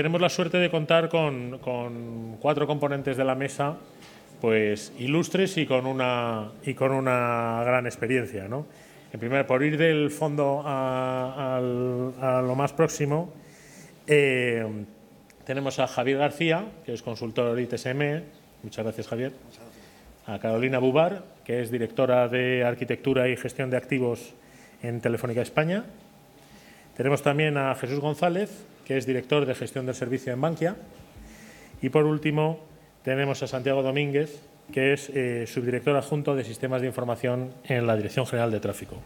tenemos la suerte de contar con 4 componentes de la mesa, pues ilustres y con una gran experiencia, ¿no? En primer, por ir del fondo a lo más próximo, tenemos a Javier García, que es consultor ITSM. Muchas gracias, Javier. A Carolina Bubar, que es directora de Arquitectura y Gestión de Activos en Telefónica España. Tenemos también a Jesús González, que es director de Gestión del Servicio en Bankia. Y por último, tenemos a Santiago Domínguez, que es subdirector adjunto de Sistemas de Información en la Dirección General de Tráfico.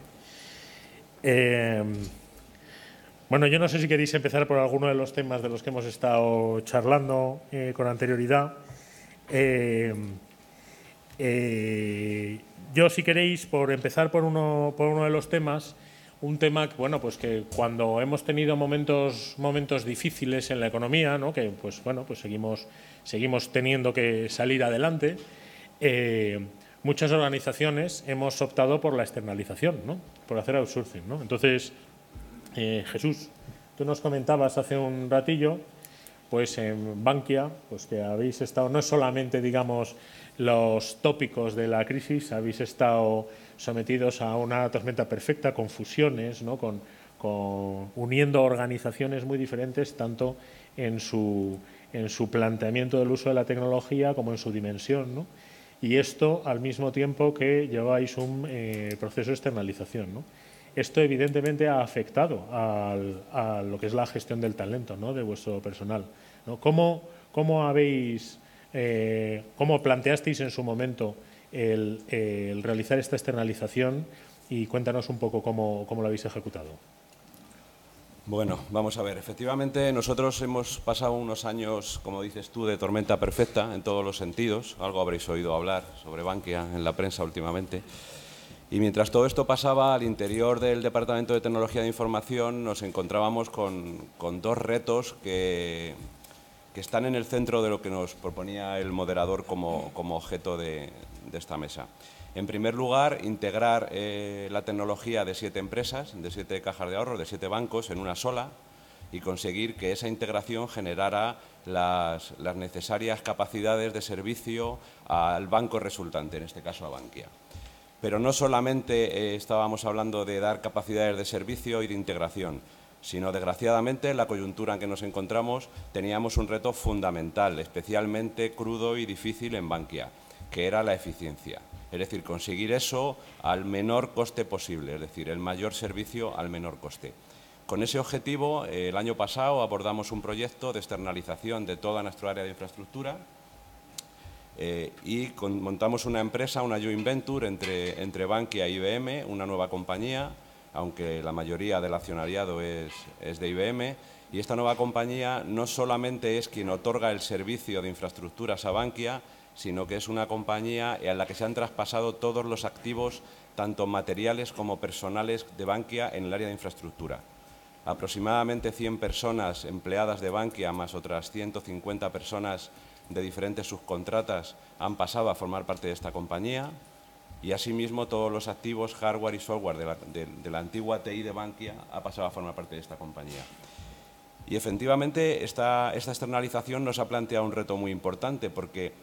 Bueno, yo no sé si queréis empezar por alguno de los temas de los que hemos estado charlando con anterioridad. Yo, si queréis, por empezar por uno de los temas, un tema bueno, pues que cuando hemos tenido momentos difíciles en la economía, ¿no? Que pues bueno, pues seguimos teniendo que salir adelante, muchas organizaciones hemos optado por la externalización, ¿no? Por hacer outsourcing, ¿no? Entonces, Jesús, tú nos comentabas hace un ratillo, pues en Bankia, pues que habéis estado, no es solamente, digamos, los tópicos de la crisis, habéis estado sometidos a una tormenta perfecta, con fusiones, ¿no? Uniendo organizaciones muy diferentes, tanto en su planteamiento del uso de la tecnología como en su dimensión, ¿no? Y esto al mismo tiempo que lleváis un proceso de externalización, ¿no? Esto evidentemente ha afectado a lo que es la gestión del talento, ¿no? De vuestro personal, ¿no? ¿Cómo planteasteis en su momento el realizar esta externalización? Y cuéntanos un poco cómo lo habéis ejecutado. Bueno, vamos a ver. Efectivamente, nosotros hemos pasado unos años, como dices tú, de tormenta perfecta en todos los sentidos. Algo habréis oído hablar sobre Bankia en la prensa últimamente. Y mientras todo esto pasaba, al interior del Departamento de Tecnología de Información nos encontrábamos con 2 retos que están en el centro de lo que nos proponía el moderador como objeto de esta mesa. En primer lugar, integrar la tecnología de 7 empresas, de 7 cajas de ahorro, de 7 bancos en una sola, y conseguir que esa integración generara las necesarias capacidades de servicio al banco resultante, en este caso a Bankia. Pero no solamente estábamos hablando de dar capacidades de servicio y de integración, sino, desgraciadamente, en la coyuntura en que nos encontramos, teníamos un reto fundamental, especialmente crudo y difícil en Bankia, que era la eficiencia. Es decir, conseguir eso al menor coste posible, es decir, el mayor servicio al menor coste. Con ese objetivo, el año pasado abordamos un proyecto de externalización de toda nuestra área de infraestructura y montamos una empresa, una joint venture entre Bankia e IBM, una nueva compañía, aunque la mayoría del accionariado es de IBM, y esta nueva compañía no solamente es quien otorga el servicio de infraestructuras a Bankia, sino que es una compañía en la que se han traspasado todos los activos, tanto materiales como personales, de Bankia en el área de infraestructura. Aproximadamente 100 personas empleadas de Bankia, más otras 150 personas de diferentes subcontratas, han pasado a formar parte de esta compañía, y asimismo todos los activos, hardware y software de la antigua TI de Bankia ha pasado a formar parte de esta compañía. Y efectivamente esta externalización nos ha planteado un reto muy importante, porque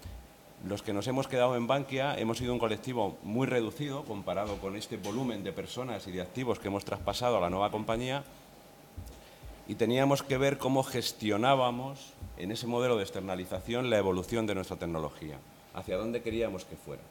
los que nos hemos quedado en Bankia hemos sido un colectivo muy reducido comparado con este volumen de personas y de activos que hemos traspasado a la nueva compañía, y teníamos que ver cómo gestionábamos en ese modelo de externalización la evolución de nuestra tecnología, hacia dónde queríamos que fuera.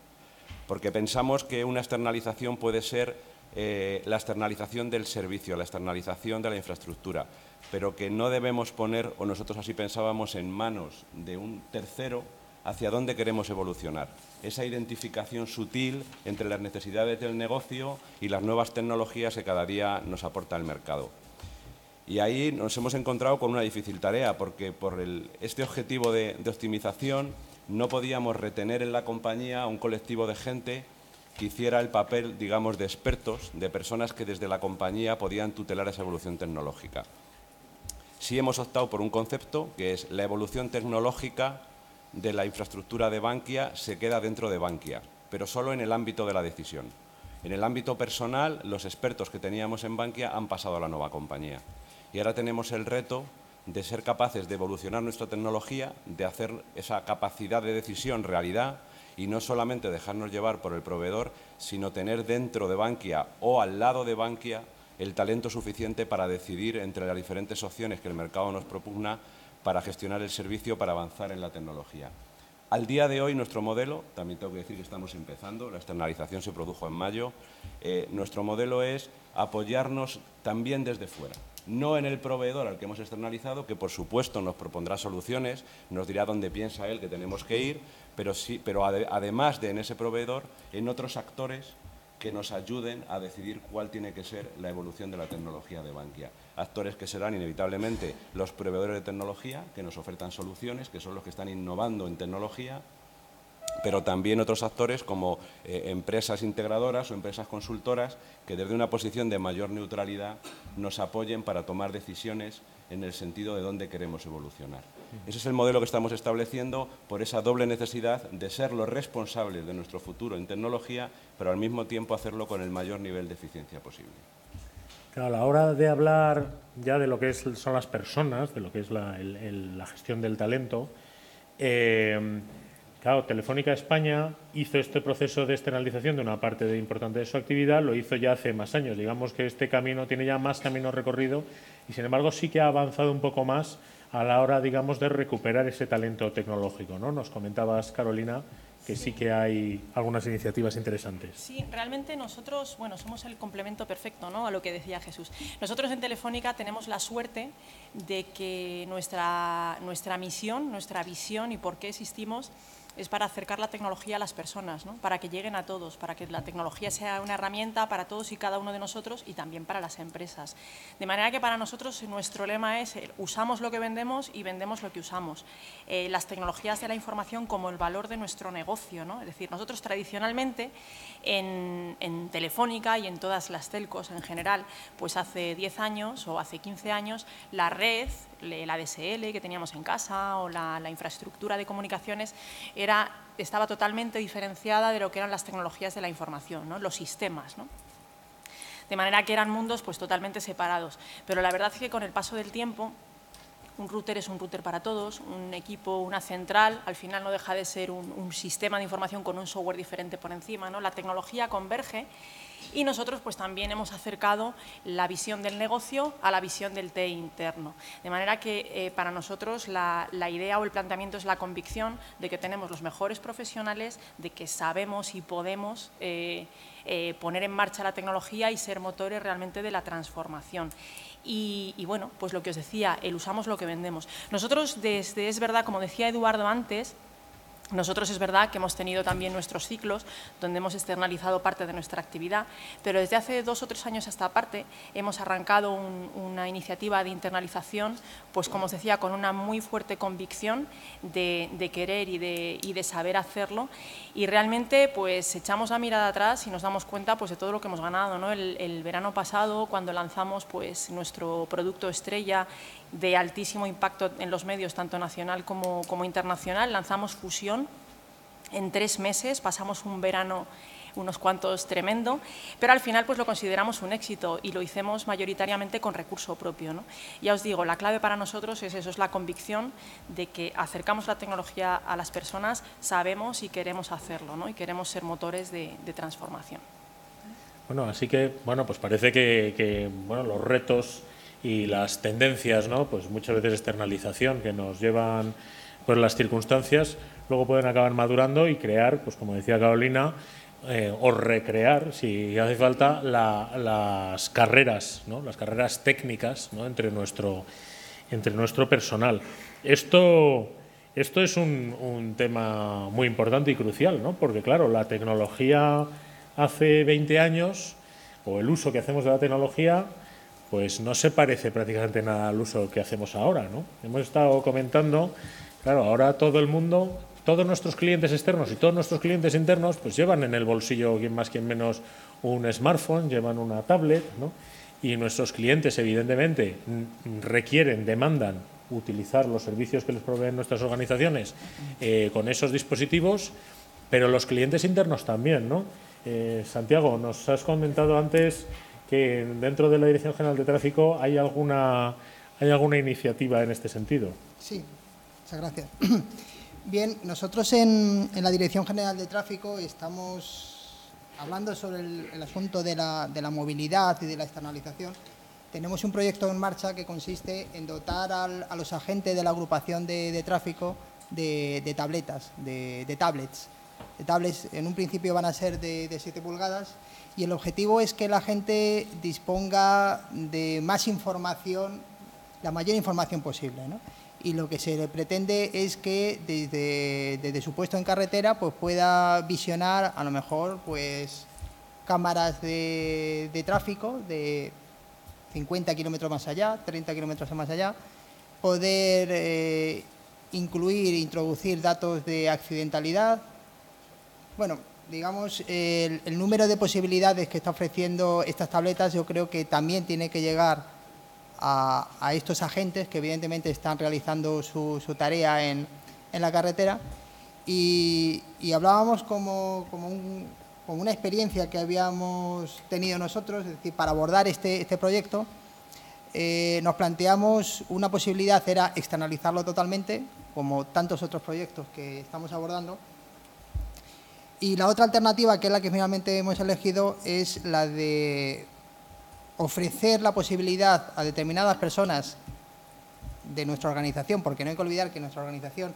Porque pensamos que una externalización puede ser la externalización del servicio, la externalización de la infraestructura, pero que no debemos poner, o nosotros así pensábamos, en manos de un tercero hacia dónde queremos evolucionar. Esa identificación sutil entre las necesidades del negocio y las nuevas tecnologías que cada día nos aporta el mercado. Y ahí nos hemos encontrado con una difícil tarea, porque por este objetivo de optimización no podíamos retener en la compañía a un colectivo de gente que hiciera el papel, digamos, de expertos, de personas que desde la compañía podían tutelar esa evolución tecnológica. Sí hemos optado por un concepto que es la evolución tecnológica de la infraestructura de Bankia se queda dentro de Bankia, pero solo en el ámbito de la decisión. En el ámbito personal, los expertos que teníamos en Bankia han pasado a la nueva compañía. Y ahora tenemos el reto de ser capaces de evolucionar nuestra tecnología, de hacer esa capacidad de decisión realidad y no solamente dejarnos llevar por el proveedor, sino tener dentro de Bankia o al lado de Bankia el talento suficiente para decidir entre las diferentes opciones que el mercado nos propugna para gestionar el servicio, para avanzar en la tecnología. Al día de hoy, nuestro modelo, también tengo que decir que estamos empezando, la externalización se produjo en mayo, nuestro modelo es apoyarnos también desde fuera. No en el proveedor al que hemos externalizado, que por supuesto nos propondrá soluciones, nos dirá dónde piensa él que tenemos que ir, pero además de en ese proveedor, en otros actores que nos ayuden a decidir cuál tiene que ser la evolución de la tecnología de Bankia. Actores que serán inevitablemente los proveedores de tecnología, que nos ofertan soluciones, que son los que están innovando en tecnología, pero también otros actores como empresas integradoras o empresas consultoras que desde una posición de mayor neutralidad nos apoyen para tomar decisiones en el sentido de dónde queremos evolucionar. Ese es el modelo que estamos estableciendo por esa doble necesidad de ser los responsables de nuestro futuro en tecnología, pero al mismo tiempo hacerlo con el mayor nivel de eficiencia posible. Claro, a la hora de hablar ya de lo que son las personas, de lo que es la gestión del talento, claro, Telefónica España hizo este proceso de externalización de una parte importante de su actividad, lo hizo ya hace más años. Digamos que este camino tiene ya más camino recorrido y, sin embargo, sí que ha avanzado un poco más a la hora, digamos, de recuperar ese talento tecnológico, ¿no? Nos comentabas, Carolina, que sí que hay algunas iniciativas interesantes. Sí, realmente nosotros, bueno, somos el complemento perfecto, ¿no?, a lo que decía Jesús. Nosotros en Telefónica tenemos la suerte de que nuestra misión, nuestra visión y por qué existimos es para acercar la tecnología a las personas, ¿no?, para que lleguen a todos, para que la tecnología sea una herramienta para todos y cada uno de nosotros y también para las empresas. De manera que para nosotros nuestro lema es usamos lo que vendemos y vendemos lo que usamos. Las tecnologías de la información como el valor de nuestro negocio, ¿no? Es decir, nosotros tradicionalmente en Telefónica y en todas las telcos en general, pues hace 10 años o hace 15 años, la red, la DSL que teníamos en casa o la infraestructura de comunicaciones estaba totalmente diferenciada de lo que eran las tecnologías de la información, ¿no?, los sistemas, ¿no? De manera que eran mundos pues totalmente separados. Pero la verdad es que con el paso del tiempo, un router es un router para todos, un equipo, una central, al final no deja de ser un sistema de información con un software diferente por encima, ¿no? La tecnología converge y nosotros pues también hemos acercado la visión del negocio a la visión del TE interno. De manera que para nosotros la idea o el planteamiento es la convicción de que tenemos los mejores profesionales, de que sabemos y podemos poner en marcha la tecnología y ser motores realmente de la transformación. Y bueno, pues lo que os decía, usamos lo que vendemos. Nosotros es verdad, como decía Eduardo antes, nosotros es verdad que hemos tenido también nuestros ciclos donde hemos externalizado parte de nuestra actividad, pero desde hace 2 o 3 años a esta parte hemos arrancado una iniciativa de internalización, pues como os decía, con una muy fuerte convicción de querer y de saber hacerlo, y realmente pues echamos la mirada atrás y nos damos cuenta pues de todo lo que hemos ganado, ¿no? El verano pasado, cuando lanzamos pues nuestro producto estrella de altísimo impacto en los medios, tanto nacional como internacional, lanzamos Fusión en 3 meses, pasamos un verano unos cuantos tremendo, pero al final pues lo consideramos un éxito y lo hicimos mayoritariamente con recurso propio, ¿no? Ya os digo, la clave para nosotros es eso, es la convicción de que acercamos la tecnología a las personas, sabemos y queremos hacerlo, ¿no? Y queremos ser motores de transformación. Bueno, así que, bueno, pues parece que bueno, los retos y las tendencias, ¿no?, pues muchas veces externalización que nos llevan pues las circunstancias, luego pueden acabar madurando y crear, pues como decía Carolina, o recrear, si hace falta, las carreras, ¿no?, las carreras técnicas, ¿no?, entre nuestro personal. Esto es un tema muy importante y crucial, ¿no?, porque claro, la tecnología hace 20 años, o el uso que hacemos de la tecnología, pues no se parece prácticamente nada al uso que hacemos ahora, ¿no? Hemos estado comentando, claro, ahora todo el mundo, todos nuestros clientes externos y todos nuestros clientes internos, pues llevan en el bolsillo, quien más, quien menos, un smartphone, llevan una tablet, ¿no? Y nuestros clientes, evidentemente, demandan utilizar los servicios que les proveen nuestras organizaciones con esos dispositivos, pero los clientes internos también, ¿no? Santiago, nos has comentado antes que dentro de la Dirección General de Tráfico hay alguna ¿Hay alguna iniciativa en este sentido? Sí, muchas gracias. Bien, nosotros en la Dirección General de Tráfico estamos hablando sobre el asunto de la movilidad y de la externalización. Tenemos un proyecto en marcha que consiste en dotar a los agentes de la agrupación de tráfico de tabletas, de tablets. De tablets en un principio van a ser de 7 pulgadas y el objetivo es que la gente disponga de más información, la mayor información posible, ¿no? Y lo que se le pretende es que desde su puesto en carretera pues pueda visionar a lo mejor pues cámaras de tráfico de 50 kilómetros más allá, 30 kilómetros más allá, poder introducir datos de accidentalidad. Bueno, digamos, el número de posibilidades que está ofreciendo estas tabletas yo creo que también tiene que llegar a estos agentes que evidentemente están realizando su tarea en la carretera y hablábamos como una experiencia que habíamos tenido nosotros, es decir, para abordar este proyecto nos planteamos una posibilidad, era externalizarlo totalmente, como tantos otros proyectos que estamos abordando. Y la otra alternativa, que es la que finalmente hemos elegido, es la de ofrecer la posibilidad a determinadas personas de nuestra organización, porque no hay que olvidar que en nuestra organización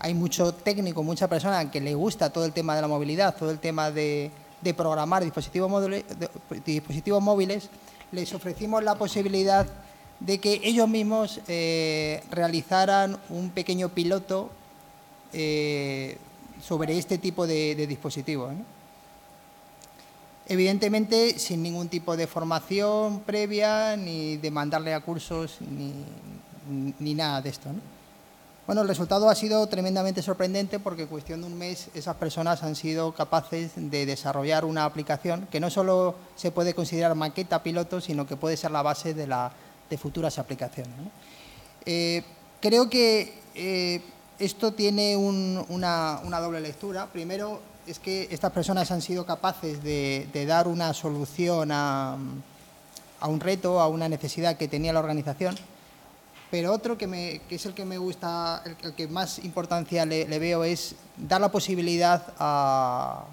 hay mucho técnico, mucha persona que le gusta todo el tema de la movilidad, todo el tema de programar dispositivos móviles, les ofrecimos la posibilidad de que ellos mismos realizaran un pequeño piloto sobre este tipo de dispositivos, ¿no? Evidentemente, sin ningún tipo de formación previa, ni de mandarle a cursos, ni nada de esto, ¿no? Bueno, el resultado ha sido tremendamente sorprendente porque en cuestión de un mes esas personas han sido capaces de desarrollar una aplicación que no solo se puede considerar maqueta piloto, sino que puede ser la base de futuras aplicaciones, ¿no? Creo que esto tiene una doble lectura. Primero, es que estas personas han sido capaces de dar una solución a un reto, a una necesidad que tenía la organización. Pero otro que es el que me gusta, el que más importancia le veo, es dar la posibilidad a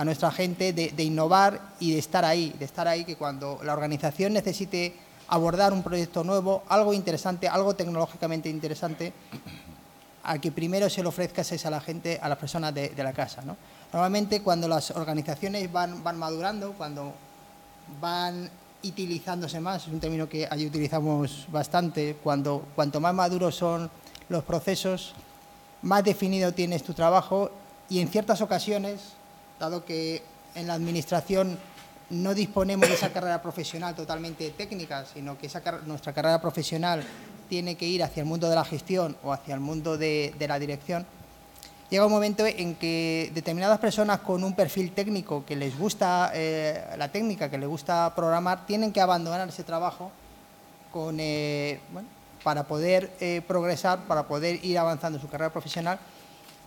nuestra gente de innovar y de estar ahí, que cuando la organización necesite abordar un proyecto nuevo, algo interesante, algo tecnológicamente interesante, al que primero se le ofrezca es a la gente, a las personas de la casa, ¿no? Normalmente cuando las organizaciones van madurando, cuando van utilizándose más, es un término que ahí utilizamos bastante, cuanto más maduros son los procesos, más definido tienes tu trabajo y en ciertas ocasiones, dado que en la administración no disponemos de esa carrera profesional totalmente técnica, sino que nuestra carrera profesional tiene que ir hacia el mundo de la gestión o hacia el mundo de la dirección, llega un momento en que determinadas personas con un perfil técnico que les gusta la técnica, que les gusta programar, tienen que abandonar ese trabajo para poder progresar, para poder ir avanzando en su carrera profesional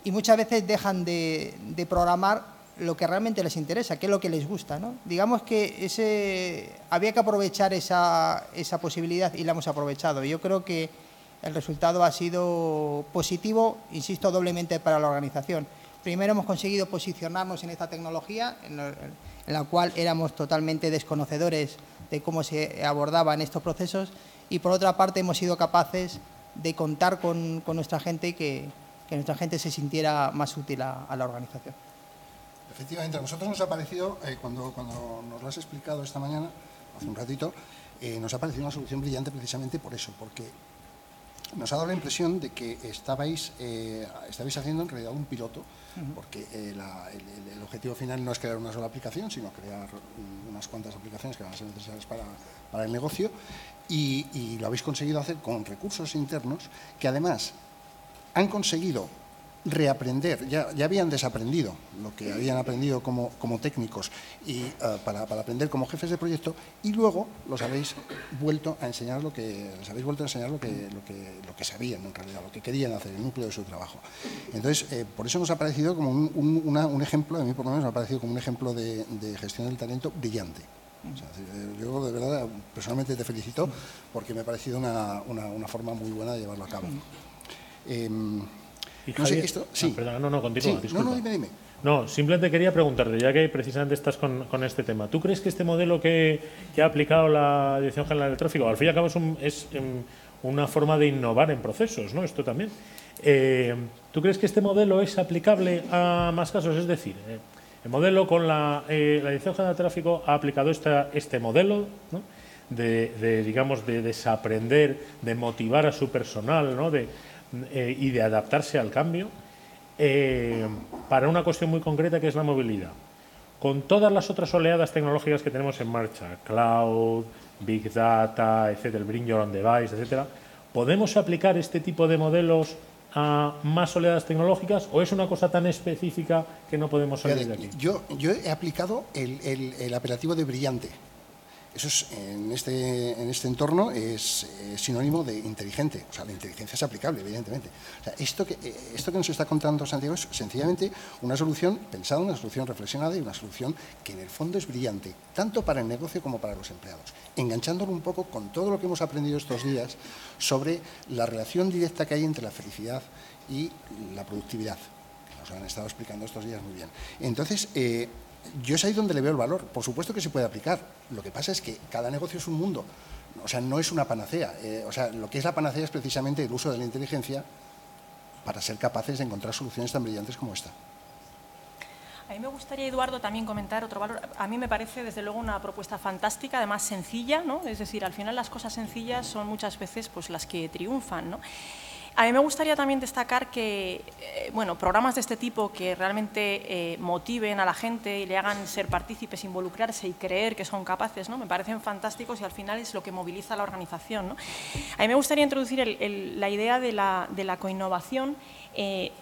y muchas veces dejan de programar lo que realmente les interesa, que es lo que les gusta, ¿no? Digamos que había que aprovechar esa posibilidad y la hemos aprovechado. Yo creo que el resultado ha sido positivo, insisto, doblemente para la organización. Primero hemos conseguido posicionarnos en esta tecnología, en la cual éramos totalmente desconocedores de cómo se abordaban estos procesos y por otra parte hemos sido capaces de contar con nuestra gente y que nuestra gente se sintiera más útil a la organización. Efectivamente, a nosotros nos ha parecido, cuando nos lo has explicado esta mañana, hace un ratito, nos ha parecido una solución brillante precisamente por eso, porque nos ha dado la impresión de que estabais haciendo en realidad un piloto, porque el objetivo final no es crear una sola aplicación, sino crear unas cuantas aplicaciones que van a ser necesarias para el negocio, y lo habéis conseguido hacer con recursos internos que además han conseguido reaprender, ya habían desaprendido lo que habían aprendido como técnicos y para aprender como jefes de proyecto y luego les habéis vuelto a enseñar lo que sabían en realidad, lo que querían hacer, el núcleo de su trabajo. Entonces, por eso nos ha parecido como un ejemplo, a mí por lo menos me ha parecido como un ejemplo de gestión del talento brillante. O sea, yo de verdad, personalmente te felicito porque me ha parecido una forma muy buena de llevarlo a cabo. No sé, esto... Sí. Perdona, no, continúa, sí. disculpa. No, dime. No, simplemente quería preguntarte, ya que precisamente estás con este tema, ¿tú crees que este modelo que ha aplicado la Dirección General de Tráfico, al fin y al cabo es una forma de innovar en procesos, ¿no? Esto también. ¿Tú crees que este modelo es aplicable a más casos? Es decir, el modelo con la Dirección General de Tráfico ha aplicado este modelo, ¿no? digamos, de desaprender, de motivar a su personal, ¿no? Y de adaptarse al cambio. Para una cuestión muy concreta que es la movilidad. Con todas las otras oleadas tecnológicas que tenemos en marcha, cloud, big data, etcétera, el bring your own device, etcétera, ¿podemos aplicar este tipo de modelos a más oleadas tecnológicas o es una cosa tan específica que no podemos salir de aquí? Yo he aplicado el apelativo de brillante. Eso es, en este entorno es sinónimo de inteligente. O sea, la inteligencia es aplicable, evidentemente. O sea, esto que nos está contando Santiago es sencillamente una solución pensada, una solución reflexionada y una solución que en el fondo es brillante, tanto para el negocio como para los empleados, enganchándolo un poco con todo lo que hemos aprendido estos días sobre la relación directa que hay entre la felicidad y la productividad. Nos lo han estado explicando estos días muy bien. Entonces, yo es ahí donde le veo el valor. Por supuesto que se puede aplicar. Lo que pasa es que cada negocio es un mundo. O sea, no es una panacea. O sea, lo que es la panacea es precisamente el uso de la inteligencia para ser capaces de encontrar soluciones tan brillantes como esta. A mí me gustaría, Eduardo, también comentar otro valor. A mí me parece, desde luego, una propuesta fantástica, además sencilla, ¿no? Es decir, al final las cosas sencillas son muchas veces pues, las que triunfan, ¿no? A mí me gustaría también destacar que, bueno, programas de este tipo que realmente motiven a la gente y le hagan ser partícipes, involucrarse y creer que son capaces, ¿no? Me parecen fantásticos y al final es lo que moviliza a la organización, ¿no? A mí me gustaría introducir la idea de la coinnovación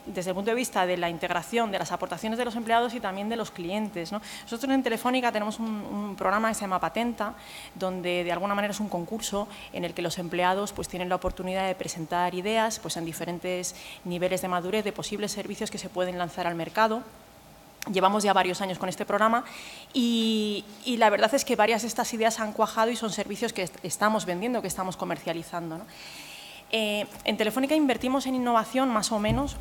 desde el punto de vista de la integración de las aportaciones de los empleados y también de los clientes, ¿no? Nosotros en Telefónica tenemos un programa que se llama Patenta, donde de alguna manera es un concurso en el que los empleados pues, tienen la oportunidad de presentar ideas pues, en diferentes niveles de madurez de posibles servicios que se pueden lanzar al mercado. Llevamos ya varios años con este programa y la verdad es que varias de estas ideas han cuajado y son servicios que estamos vendiendo, que estamos comercializando, ¿no? En Telefónica invertimos en innovación más o menos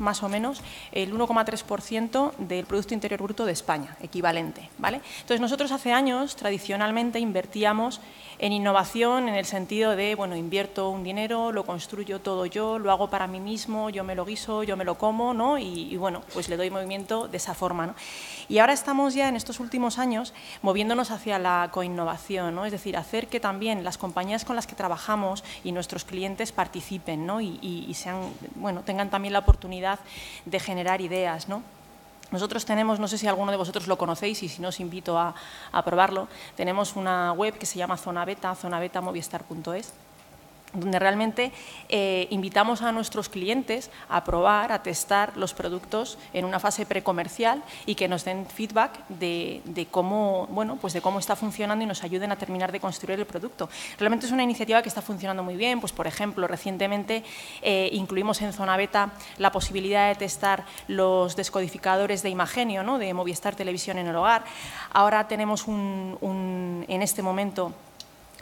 el 1,3% del Producto Interior Bruto de España, equivalente, ¿vale? Entonces, nosotros hace años, tradicionalmente, invertíamos en innovación en el sentido de, bueno, invierto un dinero, lo construyo todo yo, lo hago para mí mismo, yo me lo guiso, yo me lo como, ¿no? Y bueno, pues le doy movimiento de esa forma, ¿no? Y ahora estamos ya en estos últimos años moviéndonos hacia la coinnovación, ¿no? Es decir, hacer que también las compañías con las que trabajamos y nuestros clientes participen, ¿no? y sean, bueno, tengan también la oportunidad de generar ideas, ¿no? Nosotros tenemos, no sé si alguno de vosotros lo conocéis y si no os invito a probarlo, tenemos una web que se llama Zona Beta, zonabetamovistar.es, donde realmente invitamos a nuestros clientes a probar, a testar los productos en una fase precomercial y que nos den feedback de cómo, bueno, pues de cómo está funcionando y nos ayuden a terminar de construir el producto. Realmente es una iniciativa que está funcionando muy bien. Pues, por ejemplo, recientemente incluimos en Zona Beta la posibilidad de testar los descodificadores de Imagenio, ¿no? De Movistar Televisión en el Hogar. Ahora tenemos en este momento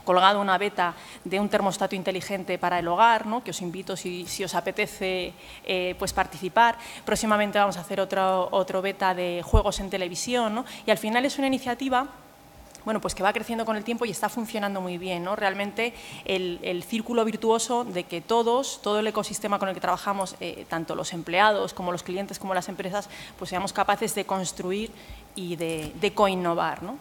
colgado una beta de un termostato inteligente para el hogar, ¿no? Que os invito, si os apetece, pues participar. Próximamente vamos a hacer otro beta de juegos en televisión, ¿no? Y al final es una iniciativa, bueno, pues que va creciendo con el tiempo y está funcionando muy bien, ¿no? Realmente el círculo virtuoso de que todo el ecosistema con el que trabajamos, tanto los empleados como los clientes como las empresas, pues seamos capaces de construir y de coinnovar, ¿no?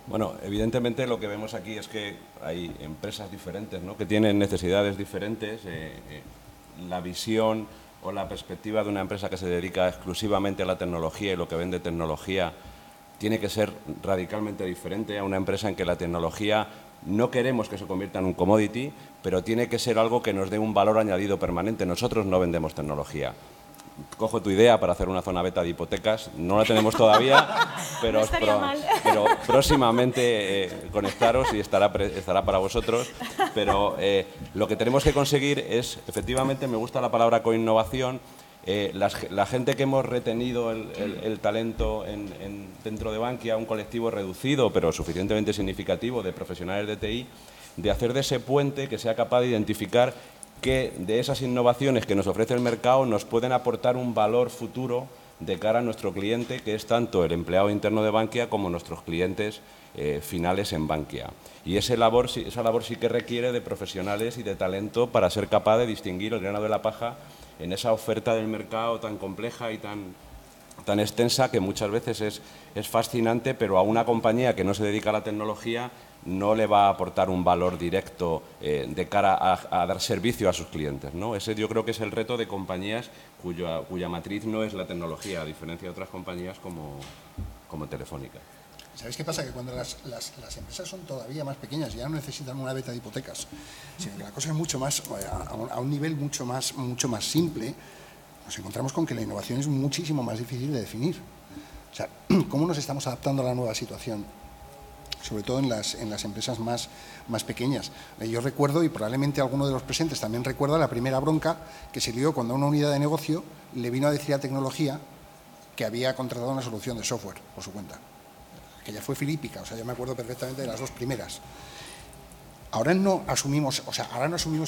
Bueno, evidentemente lo que vemos aquí es que hay empresas diferentes, ¿no? Que tienen necesidades diferentes. La visión o la perspectiva de una empresa que se dedica exclusivamente a la tecnología y lo que vende tecnología tiene que ser radicalmente diferente a una empresa en que la tecnología no queremos que se convierta en un commodity, pero tiene que ser algo que nos dé un valor añadido permanente. Nosotros no vendemos tecnología. Cojo tu idea para hacer una zona beta de hipotecas, no la tenemos todavía, pero, no pero próximamente conectaros y estará para vosotros. Pero lo que tenemos que conseguir es, efectivamente, me gusta la palabra coinnovación, La gente que hemos retenido el talento dentro de Bankia, un colectivo reducido pero suficientemente significativo de profesionales de TI, de hacer de ese puente que sea capaz de identificar que de esas innovaciones que nos ofrece el mercado nos pueden aportar un valor futuro de cara a nuestro cliente, que es tanto el empleado interno de Bankia como nuestros clientes finales en Bankia. Y esa labor sí que requiere de profesionales y de talento para ser capaz de distinguir el grano de la paja en esa oferta del mercado tan compleja y tan extensa, que muchas veces es fascinante, pero a una compañía que no se dedica a la tecnología no le va a aportar un valor directo de cara a dar servicio a sus clientes, ¿no? Ese yo creo que es el reto de compañías cuya matriz no es la tecnología, a diferencia de otras compañías como Telefónica. ¿Sabéis qué pasa? Que cuando las empresas son todavía más pequeñas, ya no necesitan una beta de hipotecas, sino que la cosa es mucho más, a un nivel mucho más simple, nos encontramos con que la innovación es muchísimo más difícil de definir. O sea, ¿cómo nos estamos adaptando a la nueva situación? Sobre todo en las empresas más pequeñas. Yo recuerdo, y probablemente alguno de los presentes también recuerda, la primera bronca que se lió cuando a una unidad de negocio le vino a decir a tecnología que había contratado una solución de software por su cuenta. Que ya fue filípica, o sea, yo me acuerdo perfectamente de las dos primeras. Ahora no asumimos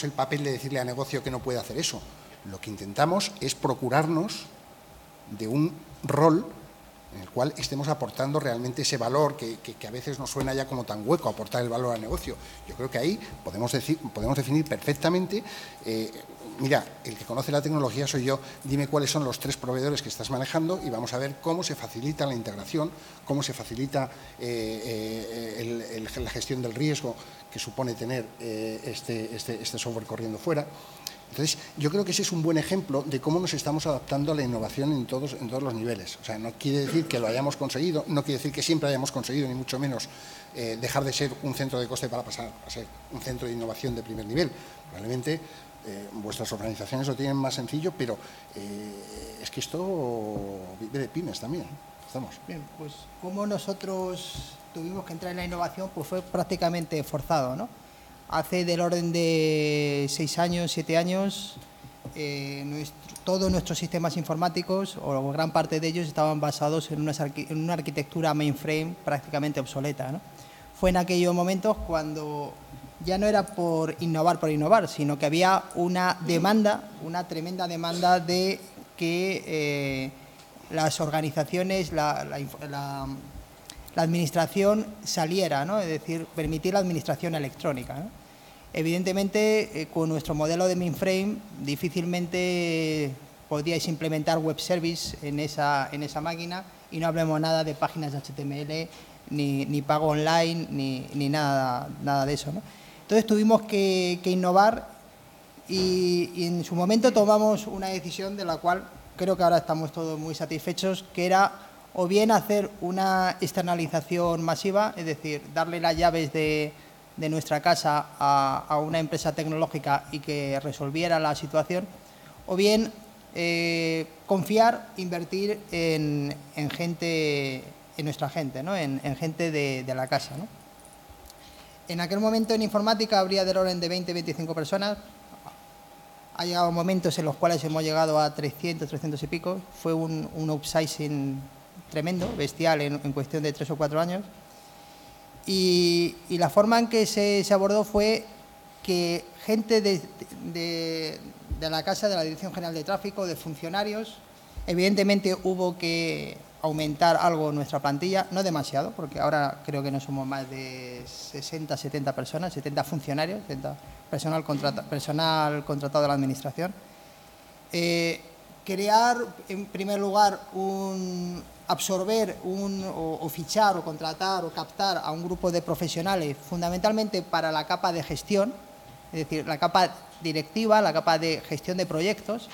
el papel de decirle a negocio que no puede hacer eso. Lo que intentamos es procurarnos de un rol en el cual estemos aportando realmente ese valor que a veces nos suena ya como tan hueco, aportar el valor al negocio. Yo creo que ahí podemos definir perfectamente, mira, el que conoce la tecnología soy yo, dime cuáles son los 3 proveedores que estás manejando y vamos a ver cómo se facilita la integración, cómo se facilita la gestión del riesgo que supone tener este software corriendo fuera. Entonces, yo creo que ese es un buen ejemplo de cómo nos estamos adaptando a la innovación en todos los niveles. O sea, no quiere decir que lo hayamos conseguido, no quiere decir que siempre hayamos conseguido, ni mucho menos dejar de ser un centro de coste para pasar a ser un centro de innovación de primer nivel. Probablemente vuestras organizaciones lo tienen más sencillo, pero es que esto vive de pymes también. Estamos. Bien, pues como nosotros tuvimos que entrar en la innovación, pues fue prácticamente forzado, ¿no? Hace del orden de 6 años, 7 años, todos nuestros sistemas informáticos, o gran parte de ellos, estaban basados en una arquitectura mainframe prácticamente obsoleta, ¿no? Fue en aquellos momentos cuando ya no era por innovar, sino que había una tremenda demanda de que las organizaciones, la administración saliera, ¿no? Es decir, permitir la administración electrónica, ¿no? Evidentemente, con nuestro modelo de mainframe, difícilmente podíais implementar web service en esa máquina, y no hablemos nada de páginas HTML, ni pago online, ni nada de eso, ¿no? Entonces tuvimos que innovar y en su momento tomamos una decisión de la cual creo que ahora estamos todos muy satisfechos, que era o bien hacer una externalización masiva, es decir, darle las llaves de nuestra casa a una empresa tecnológica y que resolviera la situación, o bien confiar, invertir en gente, en nuestra gente, ¿no? en gente de la casa, ¿no? En aquel momento en informática habría del orden de 20-25 personas. Ha llegado momentos en los cuales hemos llegado a 300 y pico. Fue un upsizing tremendo, bestial, en cuestión de 3 o 4 años. Y la forma en que se abordó fue que gente de la casa, de la Dirección General de Tráfico, de funcionarios, evidentemente hubo que aumentar algo nuestra plantilla, no demasiado, porque ahora creo que no somos más de 60, 70 personas, 70 funcionarios, 70 personal contratado de la Administración. Crear, en primer lugar, absorber o fichar o contratar o captar a un grupo de profesionales fundamentalmente para la capa de gestión, es decir, la capa directiva, la capa de gestión de proyectos.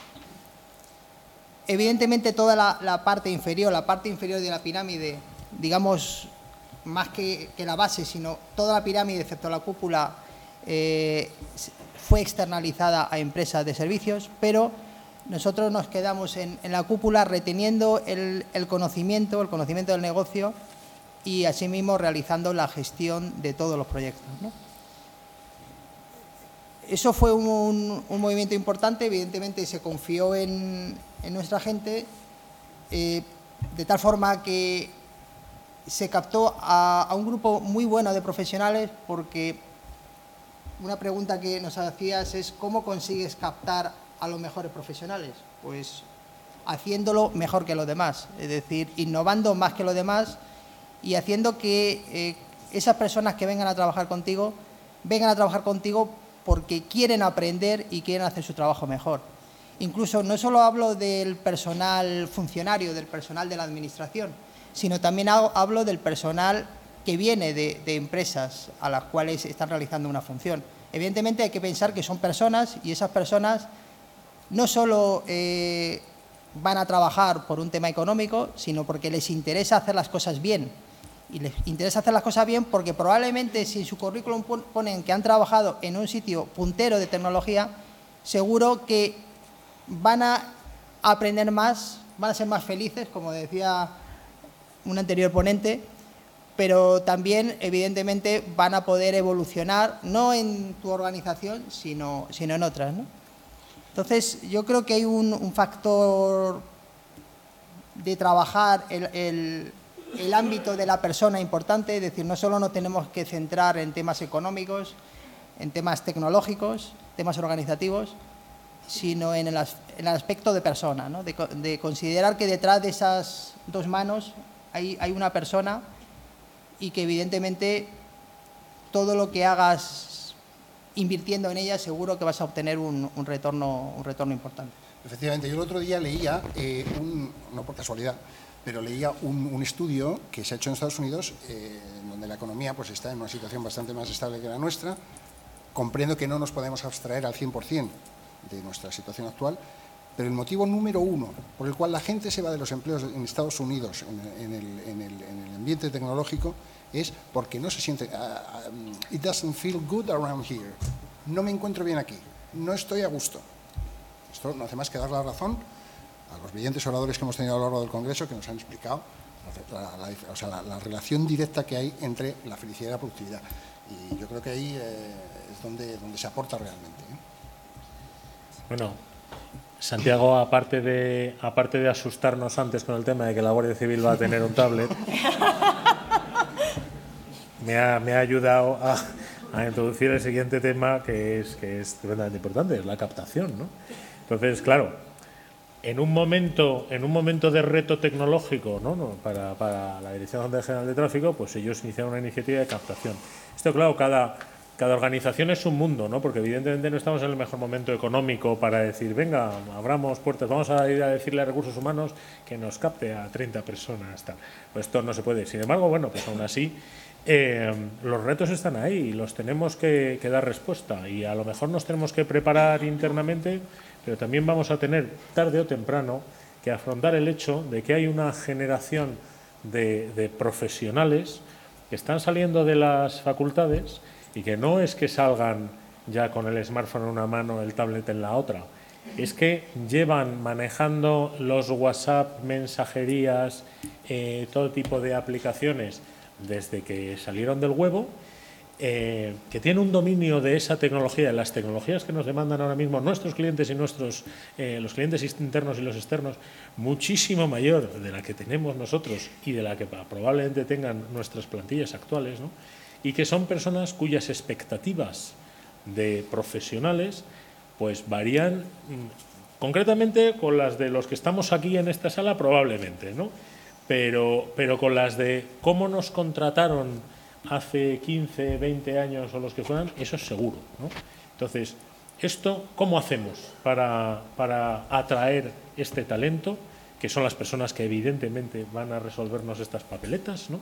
Evidentemente toda la parte inferior de la pirámide, digamos, más que la base, sino toda la pirámide excepto la cúpula, fue externalizada a empresas de servicios, pero nosotros nos quedamos en la cúpula reteniendo el conocimiento del negocio y asimismo realizando la gestión de todos los proyectos, ¿no? Eso fue un movimiento importante. Evidentemente se confió en nuestra gente, de tal forma que se captó a un grupo muy bueno de profesionales, porque una pregunta que nos hacías es ¿cómo consigues captar a los mejores profesionales? Pues haciéndolo mejor que los demás, es decir, innovando más que los demás y haciendo que esas personas que vengan a trabajar contigo porque quieren aprender y quieren hacer su trabajo mejor. Incluso no solo hablo del personal funcionario, del personal de la administración, sino también hablo del personal que viene de empresas a las cuales están realizando una función. Evidentemente hay que pensar que son personas y esas personas no solo van a trabajar por un tema económico, sino porque les interesa hacer las cosas bien. Y les interesa hacer las cosas bien porque probablemente si en su currículum ponen que han trabajado en un sitio puntero de tecnología, seguro que van a aprender más, van a ser más felices, como decía un anterior ponente, pero también, evidentemente, van a poder evolucionar, no en tu organización, sino en otras, ¿no? Entonces, yo creo que hay un factor de trabajar el ámbito de la persona importante, es decir, no solo nos tenemos que centrar en temas económicos, en temas tecnológicos, temas organizativos, sino en el aspecto de persona, ¿no? De considerar que detrás de esas dos manos hay una persona y que evidentemente todo lo que hagas invirtiendo en ella seguro que vas a obtener un retorno importante. Efectivamente, yo el otro día leía, no por casualidad, pero leía un estudio que se ha hecho en Estados Unidos, donde la economía pues, está en una situación bastante más estable que la nuestra. Comprendo que no nos podemos abstraer al 100% de nuestra situación actual, pero el motivo número uno por el cual la gente se va de los empleos en Estados Unidos, en el ambiente tecnológico, es porque no se siente, it doesn't feel good around here, no me encuentro bien aquí, no estoy a gusto. Esto no hace más que dar la razón a los brillantes oradores que hemos tenido a lo largo del Congreso, que nos han explicado la relación directa que hay entre la felicidad y la productividad. Y yo creo que ahí es donde se aporta realmente, ¿eh? Bueno, Santiago, aparte de asustarnos antes con el tema de que la Guardia Civil va a tener un tablet, me ha ayudado a introducir el siguiente tema que es tremendamente importante, es la captación, ¿no? Entonces, claro, en un momento de reto tecnológico, ¿no? Para la Dirección General de Tráfico, pues ellos iniciaron una iniciativa de captación. Esto, claro, cada organización es un mundo, ¿no? Porque evidentemente no estamos en el mejor momento económico para decir, venga, abramos puertas, vamos a ir a decirle a Recursos Humanos que nos capte a 30 personas, tal. Pues esto no se puede. Sin embargo, bueno, pues aún así los retos están ahí y los tenemos que dar respuesta, y a lo mejor nos tenemos que preparar internamente, pero también vamos a tener tarde o temprano que afrontar el hecho de que hay una generación de profesionales que están saliendo de las facultades y que no es que salgan ya con el smartphone en una mano, el tablet en la otra, es que llevan manejando los WhatsApp, mensajerías, todo tipo de aplicaciones desde que salieron del huevo, que tienen un dominio de esa tecnología, de las tecnologías que nos demandan ahora mismo nuestros clientes y los clientes internos y los externos, muchísimo mayor de la que tenemos nosotros y de la que probablemente tengan nuestras plantillas actuales, ¿no? Y que son personas cuyas expectativas de profesionales pues varían concretamente con las de los que estamos aquí en esta sala probablemente, ¿no? Pero con las de cómo nos contrataron hace 15, 20 años o los que fueran, eso es seguro, ¿no? Entonces, esto, ¿cómo hacemos para atraer este talento, que son las personas que evidentemente van a resolvernos estas papeletas, ¿no?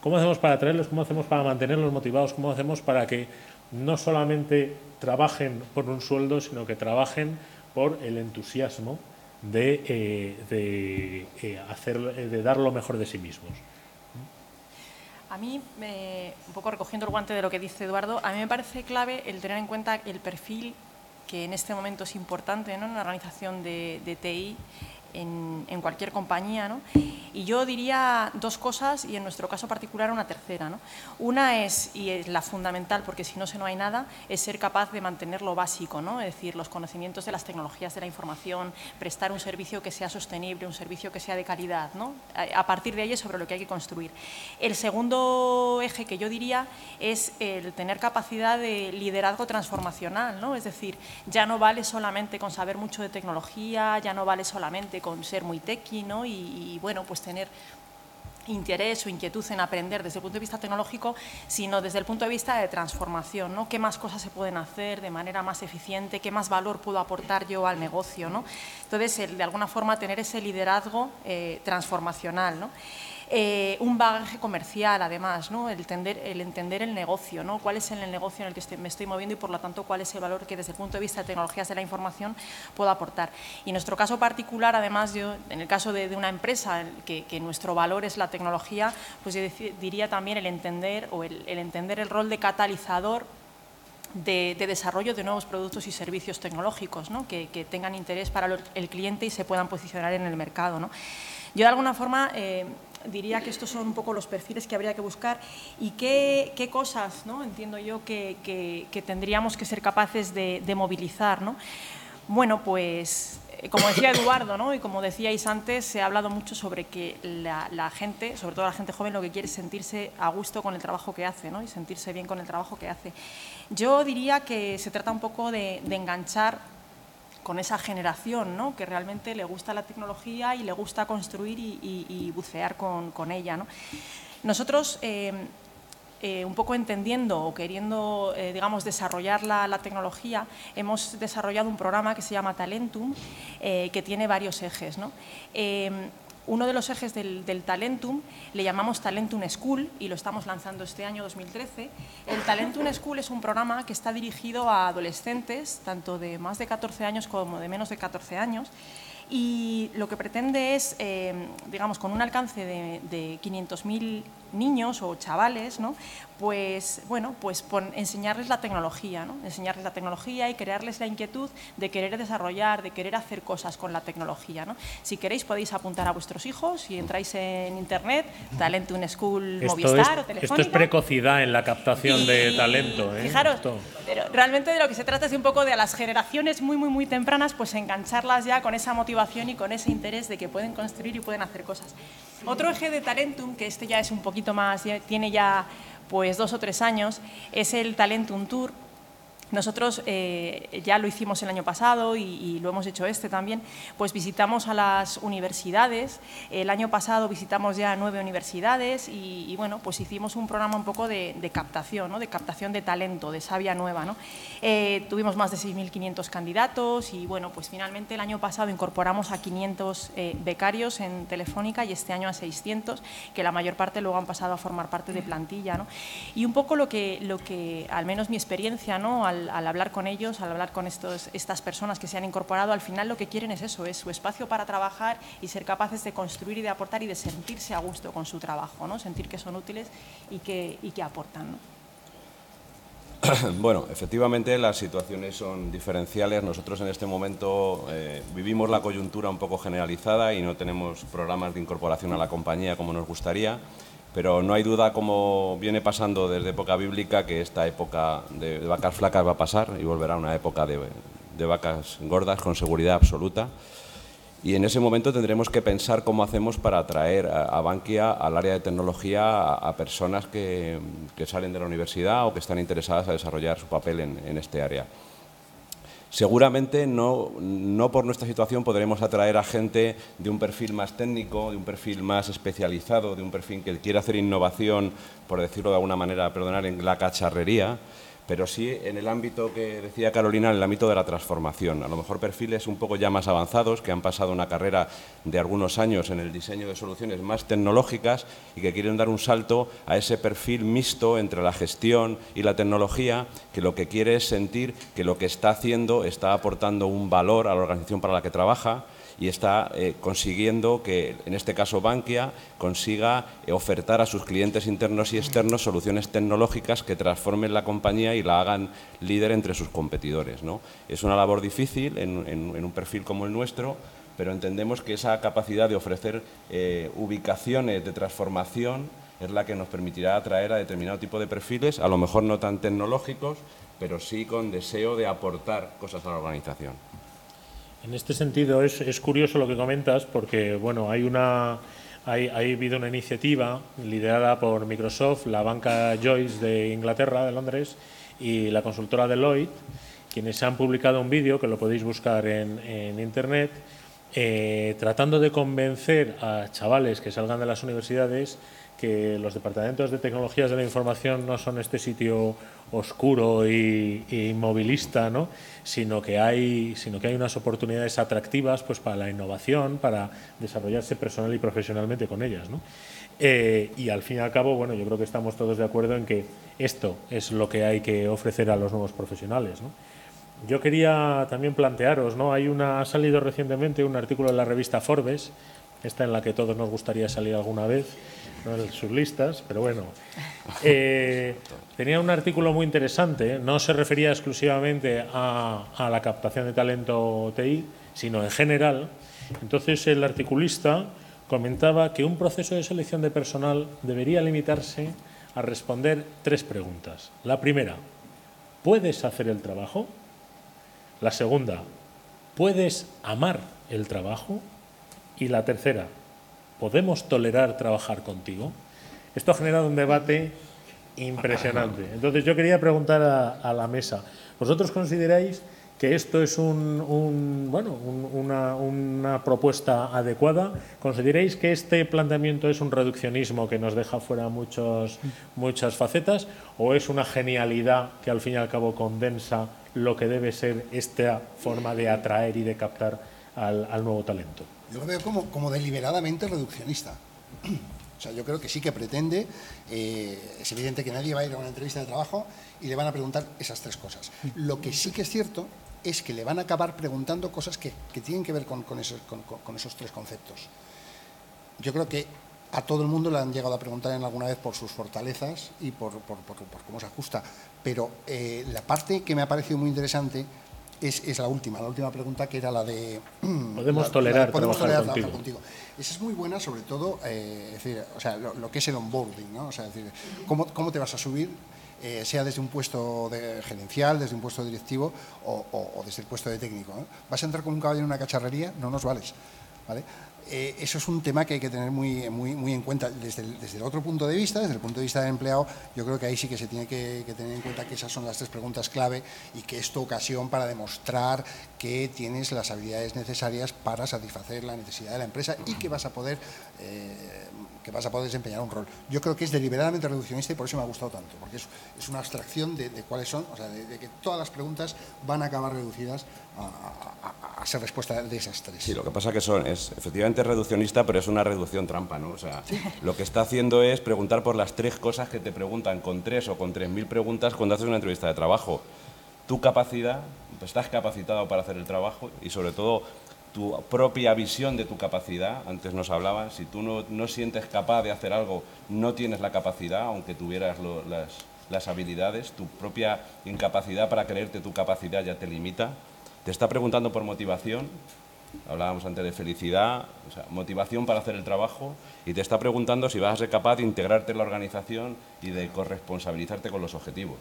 ¿Cómo hacemos para atraerlos? ¿Cómo hacemos para mantenerlos motivados? ¿Cómo hacemos para que no solamente trabajen por un sueldo, sino que trabajen por el entusiasmo de dar lo mejor de sí mismos? A mí, un poco recogiendo el guante de lo que dice Eduardo, a mí me parece clave el tener en cuenta el perfil que en este momento es importante, ¿no? En una organización de TI, en cualquier compañía, ¿no? Y yo diría dos cosas y en nuestro caso particular una tercera, ¿no? Una es, y es la fundamental porque si no no hay nada, es ser capaz de mantener lo básico, ¿no? Es decir, los conocimientos de las tecnologías de la información, prestar un servicio que sea sostenible, un servicio que sea de calidad, ¿no? A partir de ahí es sobre lo que hay que construir. El segundo eje que yo diría es el tener capacidad de liderazgo transformacional, ¿no? Es decir, ya no vale solamente con saber mucho de tecnología, ya no vale solamente con ser muy techy, ¿no? Y bueno, pues tener interés o inquietud en aprender desde el punto de vista tecnológico, sino desde el punto de vista de transformación, ¿no? ¿Qué más cosas se pueden hacer de manera más eficiente? ¿Qué más valor puedo aportar yo al negocio, ¿no? Entonces, de alguna forma, tener ese liderazgo transformacional, ¿no? Un bagaje comercial, además, ¿no? el entender el negocio, ¿no? Cuál es el negocio en el que me estoy moviendo y, por lo tanto, cuál es el valor que, desde el punto de vista de tecnologías de la información, puedo aportar. Y en nuestro caso particular, además, yo, en el caso de una empresa que nuestro valor es la tecnología, pues yo diría también el entender el rol de catalizador de desarrollo de nuevos productos y servicios tecnológicos, ¿no? que tengan interés para el cliente y se puedan posicionar en el mercado, ¿no? Yo, de alguna forma, diría que estos son un poco los perfiles que habría que buscar y qué cosas, ¿no? Entiendo yo que tendríamos que ser capaces de movilizar, ¿no? Bueno, pues, como decía Eduardo, ¿no? Y como decíais antes, se ha hablado mucho sobre que la gente, sobre todo la gente joven, lo que quiere es sentirse a gusto con el trabajo que hace, ¿no? Y sentirse bien con el trabajo que hace. Yo diría que se trata un poco de enganchar con esa generación, ¿no? Que realmente le gusta la tecnología y le gusta construir y bucear con ella, ¿no? Nosotros, un poco entendiendo o queriendo, digamos, desarrollar la tecnología, hemos desarrollado un programa que se llama Talentum, que tiene varios ejes, ¿no? Uno de los ejes del Talentum le llamamos Talentum School y lo estamos lanzando este año 2013. El Talentum School es un programa que está dirigido a adolescentes, tanto de más de 14 años como de menos de 14 años, y lo que pretende es, digamos, con un alcance de 500.000 niños o chavales, ¿no? Pues, bueno, pues enseñarles la tecnología, ¿no? Enseñarles la tecnología y crearles la inquietud de querer desarrollar, de querer hacer cosas con la tecnología, ¿no? Si queréis podéis apuntar a vuestros hijos y entráis en internet, Talentum School Movistar o Telefónica. Esto es precocidad en la captación de talento, ¿eh? Fijaros, pero realmente de lo que se trata es de un poco de a las generaciones muy tempranas, pues engancharlas ya con esa motivación y con ese interés de que pueden construir y pueden hacer cosas. Otro eje de Talentum, que este ya es un poquito más, tiene ya pues 2 o 3 años, es el Talentum Tour. Nosotros ya lo hicimos el año pasado y lo hemos hecho también, pues visitamos a las universidades. El año pasado visitamos ya 9 universidades y bueno, pues hicimos un programa un poco de captación, ¿no? De captación de talento, de savia nueva, ¿no? Tuvimos más de 6.500 candidatos y bueno, pues finalmente el año pasado incorporamos a 500 becarios en Telefónica y este año a 600, que la mayor parte luego han pasado a formar parte de plantilla, ¿no? Y un poco lo que al menos mi experiencia, ¿no? Al hablar con ellos, al hablar con estas personas que se han incorporado, al final lo que quieren es eso, es su espacio para trabajar y ser capaces de construir y de aportar y de sentirse a gusto con su trabajo, ¿no? Sentir que son útiles y que aportan, ¿no? Bueno, efectivamente las situaciones son diferenciales. Nosotros en este momento vivimos la coyuntura un poco generalizada y no tenemos programas de incorporación a la compañía como nos gustaría. Pero no hay duda, como viene pasando desde época bíblica, que esta época de vacas flacas va a pasar y volverá una época de vacas gordas con seguridad absoluta. Y en ese momento tendremos que pensar cómo hacemos para atraer a Bankia al área de tecnología a personas que salen de la universidad o que están interesadas a desarrollar su papel en este área. Seguramente no por nuestra situación podremos atraer a gente de un perfil más técnico, de un perfil más especializado, de un perfil que quiere hacer innovación, por decirlo de alguna manera, perdonar, en la cacharrería, pero sí en el ámbito que decía Carolina, en el ámbito de la transformación. A lo mejor perfiles un poco ya más avanzados, que han pasado una carrera de algunos años en el diseño de soluciones más tecnológicas y que quieren dar un salto a ese perfil mixto entre la gestión y la tecnología, que lo que quiere es sentir que lo que está haciendo está aportando un valor a la organización para la que trabaja y está consiguiendo que, en este caso Bankia, consiga ofertar a sus clientes internos y externos soluciones tecnológicas que transformen la compañía y la hagan líder entre sus competidores, ¿no? Es una labor difícil en un perfil como el nuestro, pero entendemos que esa capacidad de ofrecer ubicaciones de transformación es la que nos permitirá atraer a determinado tipo de perfiles, a lo mejor no tan tecnológicos, pero sí con deseo de aportar cosas a la organización. En este sentido es curioso lo que comentas, porque bueno, ha habido una iniciativa liderada por Microsoft, la banca Joyce de Inglaterra, de Londres, y la consultora Deloitte, quienes han publicado un vídeo que lo podéis buscar en Internet, tratando de convencer a chavales que salgan de las universidades que los departamentos de tecnologías de la información no son este sitio oscuro y inmovilista, ¿no? sino que hay unas oportunidades atractivas pues, para la innovación, para desarrollarse personal y profesionalmente con ellas, ¿no? Y al fin y al cabo, bueno, yo creo que estamos todos de acuerdo en que esto es lo que hay que ofrecer a los nuevos profesionales, ¿no? Yo quería también plantearos, ¿no? Ha salido recientemente un artículo en la revista Forbes, esta en la que todos nos gustaría salir alguna vez, no en sus listas, pero bueno. Tenía un artículo muy interesante, no se refería exclusivamente a la captación de talento TI, sino en general. Entonces el articulista comentaba que un proceso de selección de personal debería limitarse a responder 3 preguntas. La primera, ¿puedes hacer el trabajo? La segunda, ¿puedes amar el trabajo? Y la tercera, ¿podemos tolerar trabajar contigo? Esto ha generado un debate impresionante. Entonces yo quería preguntar a la mesa, ¿vosotros consideráis que esto es una propuesta adecuada? ¿Consideráis que este planteamiento es un reduccionismo que nos deja fuera muchas facetas, o es una genialidad que al fin y al cabo condensa lo que debe ser esta forma de atraer y de captar al nuevo talento? Yo lo veo como deliberadamente reduccionista. O sea, yo creo que sí que pretende, es evidente que nadie va a ir a una entrevista de trabajo y le van a preguntar esas 3 cosas. Lo que sí que es cierto es que le van a acabar preguntando cosas que tienen que ver con esos 3 conceptos. Yo creo que a todo el mundo le han llegado a preguntar en alguna vez por sus fortalezas y por cómo se ajusta, pero la parte que me ha parecido muy interesante es la última pregunta, que era la de... ¿Podemos tolerar trabajar contigo? Esa es muy buena, sobre todo, es decir, o sea, lo que es el onboarding, ¿no? O sea, es decir, ¿cómo te vas a subir? Sea desde un puesto gerencial, desde un puesto directivo o desde el puesto de técnico, ¿no? ¿Vas a entrar como un caballo en una cacharrería? No nos vales, ¿vale? Eso es un tema que hay que tener muy en cuenta desde el otro punto de vista, desde el punto de vista del empleado. Yo creo que ahí sí que se tiene que tener en cuenta que esas son las 3 preguntas clave y que es tu ocasión para demostrar que tienes las habilidades necesarias para satisfacer la necesidad de la empresa y que vas a poder desempeñar un rol. Yo creo que es deliberadamente reduccionista y por eso me ha gustado tanto, porque es una abstracción de cuáles son, o sea, de que todas las preguntas van a acabar reducidas a ser respuesta de esas 3. Sí, lo que pasa es que es efectivamente reduccionista, pero es una reducción trampa, ¿no? O sea, lo que está haciendo es preguntar por las 3 cosas que te preguntan con 3 o con 3.000 preguntas cuando haces una entrevista de trabajo. Tu capacidad, estás capacitado para hacer el trabajo y sobre todo tu propia visión de tu capacidad. Antes nos hablaban, si tú no sientes capaz de hacer algo, no tienes la capacidad, aunque tuvieras las habilidades, tu propia incapacidad para creerte tu capacidad ya te limita. Te está preguntando por motivación, hablábamos antes de felicidad, o sea, motivación para hacer el trabajo, y te está preguntando si vas a ser capaz de integrarte en la organización y de corresponsabilizarte con los objetivos.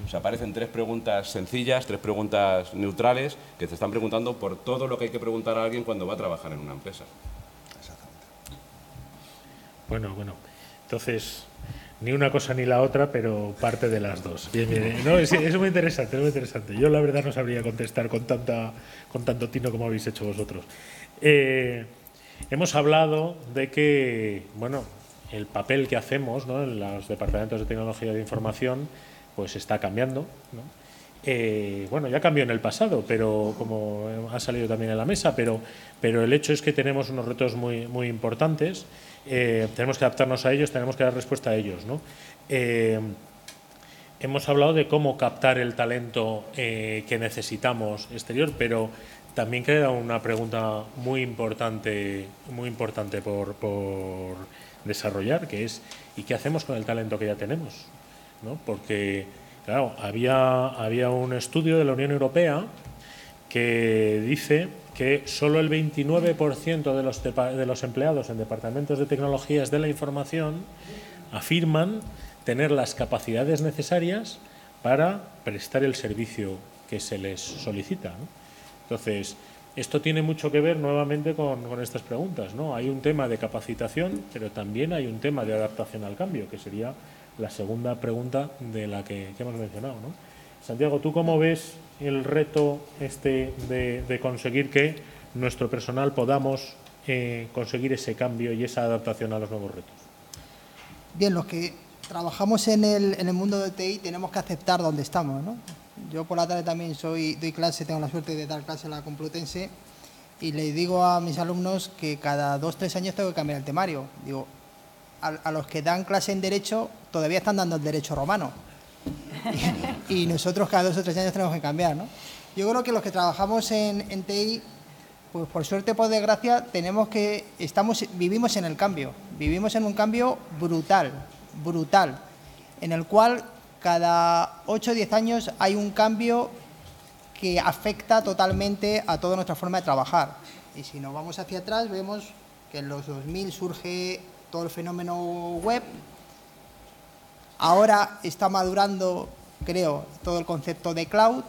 O sea, aparecen 3 preguntas sencillas, 3 preguntas neutrales que te están preguntando por todo lo que hay que preguntar a alguien cuando va a trabajar en una empresa. Exactamente. Bueno. Entonces, ni una cosa ni la otra, pero parte de las 2. Bien. No, es muy interesante, es muy interesante. Yo la verdad no sabría contestar con tanto tino como habéis hecho vosotros. Hemos hablado de que, bueno, el papel que hacemos, ¿no?, en los departamentos de tecnología de información pues está cambiando, ¿no? Bueno, ya cambió en el pasado, pero como ha salido también en la mesa, pero el hecho es que tenemos unos retos muy importantes, tenemos que adaptarnos a ellos, tenemos que dar respuesta a ellos, ¿no? Hemos hablado de cómo captar el talento que necesitamos exterior, pero también queda una pregunta muy importante por desarrollar, que es ¿y qué hacemos con el talento que ya tenemos? ¿No? Porque, claro, había un estudio de la Unión Europea que dice que solo el 29% de los empleados en departamentos de tecnologías de la información afirman tener las capacidades necesarias para prestar el servicio que se les solicita, ¿no? Entonces, esto tiene mucho que ver nuevamente con estas preguntas, ¿no? Hay un tema de capacitación, pero también hay un tema de adaptación al cambio, que sería la segunda pregunta de la que hemos mencionado, ¿no? Santiago, ¿tú cómo ves el reto de conseguir que nuestro personal podamos conseguir ese cambio y esa adaptación a los nuevos retos? Bien, los que trabajamos en el mundo de TI tenemos que aceptar dónde estamos, ¿no? Yo por la tarde también doy clase, tengo la suerte de dar clase en la Complutense y les digo a mis alumnos que cada 2 o 3 años tengo que cambiar el temario. Digo, a los que dan clase en Derecho todavía están dando el Derecho romano y nosotros cada 2 o 3 años tenemos que cambiar, ¿no? Yo creo que los que trabajamos en TI, pues por suerte, por desgracia, vivimos en el cambio, vivimos en un cambio brutal, en el cual cada 8 o 10 años hay un cambio que afecta totalmente a toda nuestra forma de trabajar. Y si nos vamos hacia atrás, vemos que en los 2000 surge todo el fenómeno web. Ahora está madurando, creo, todo el concepto de cloud,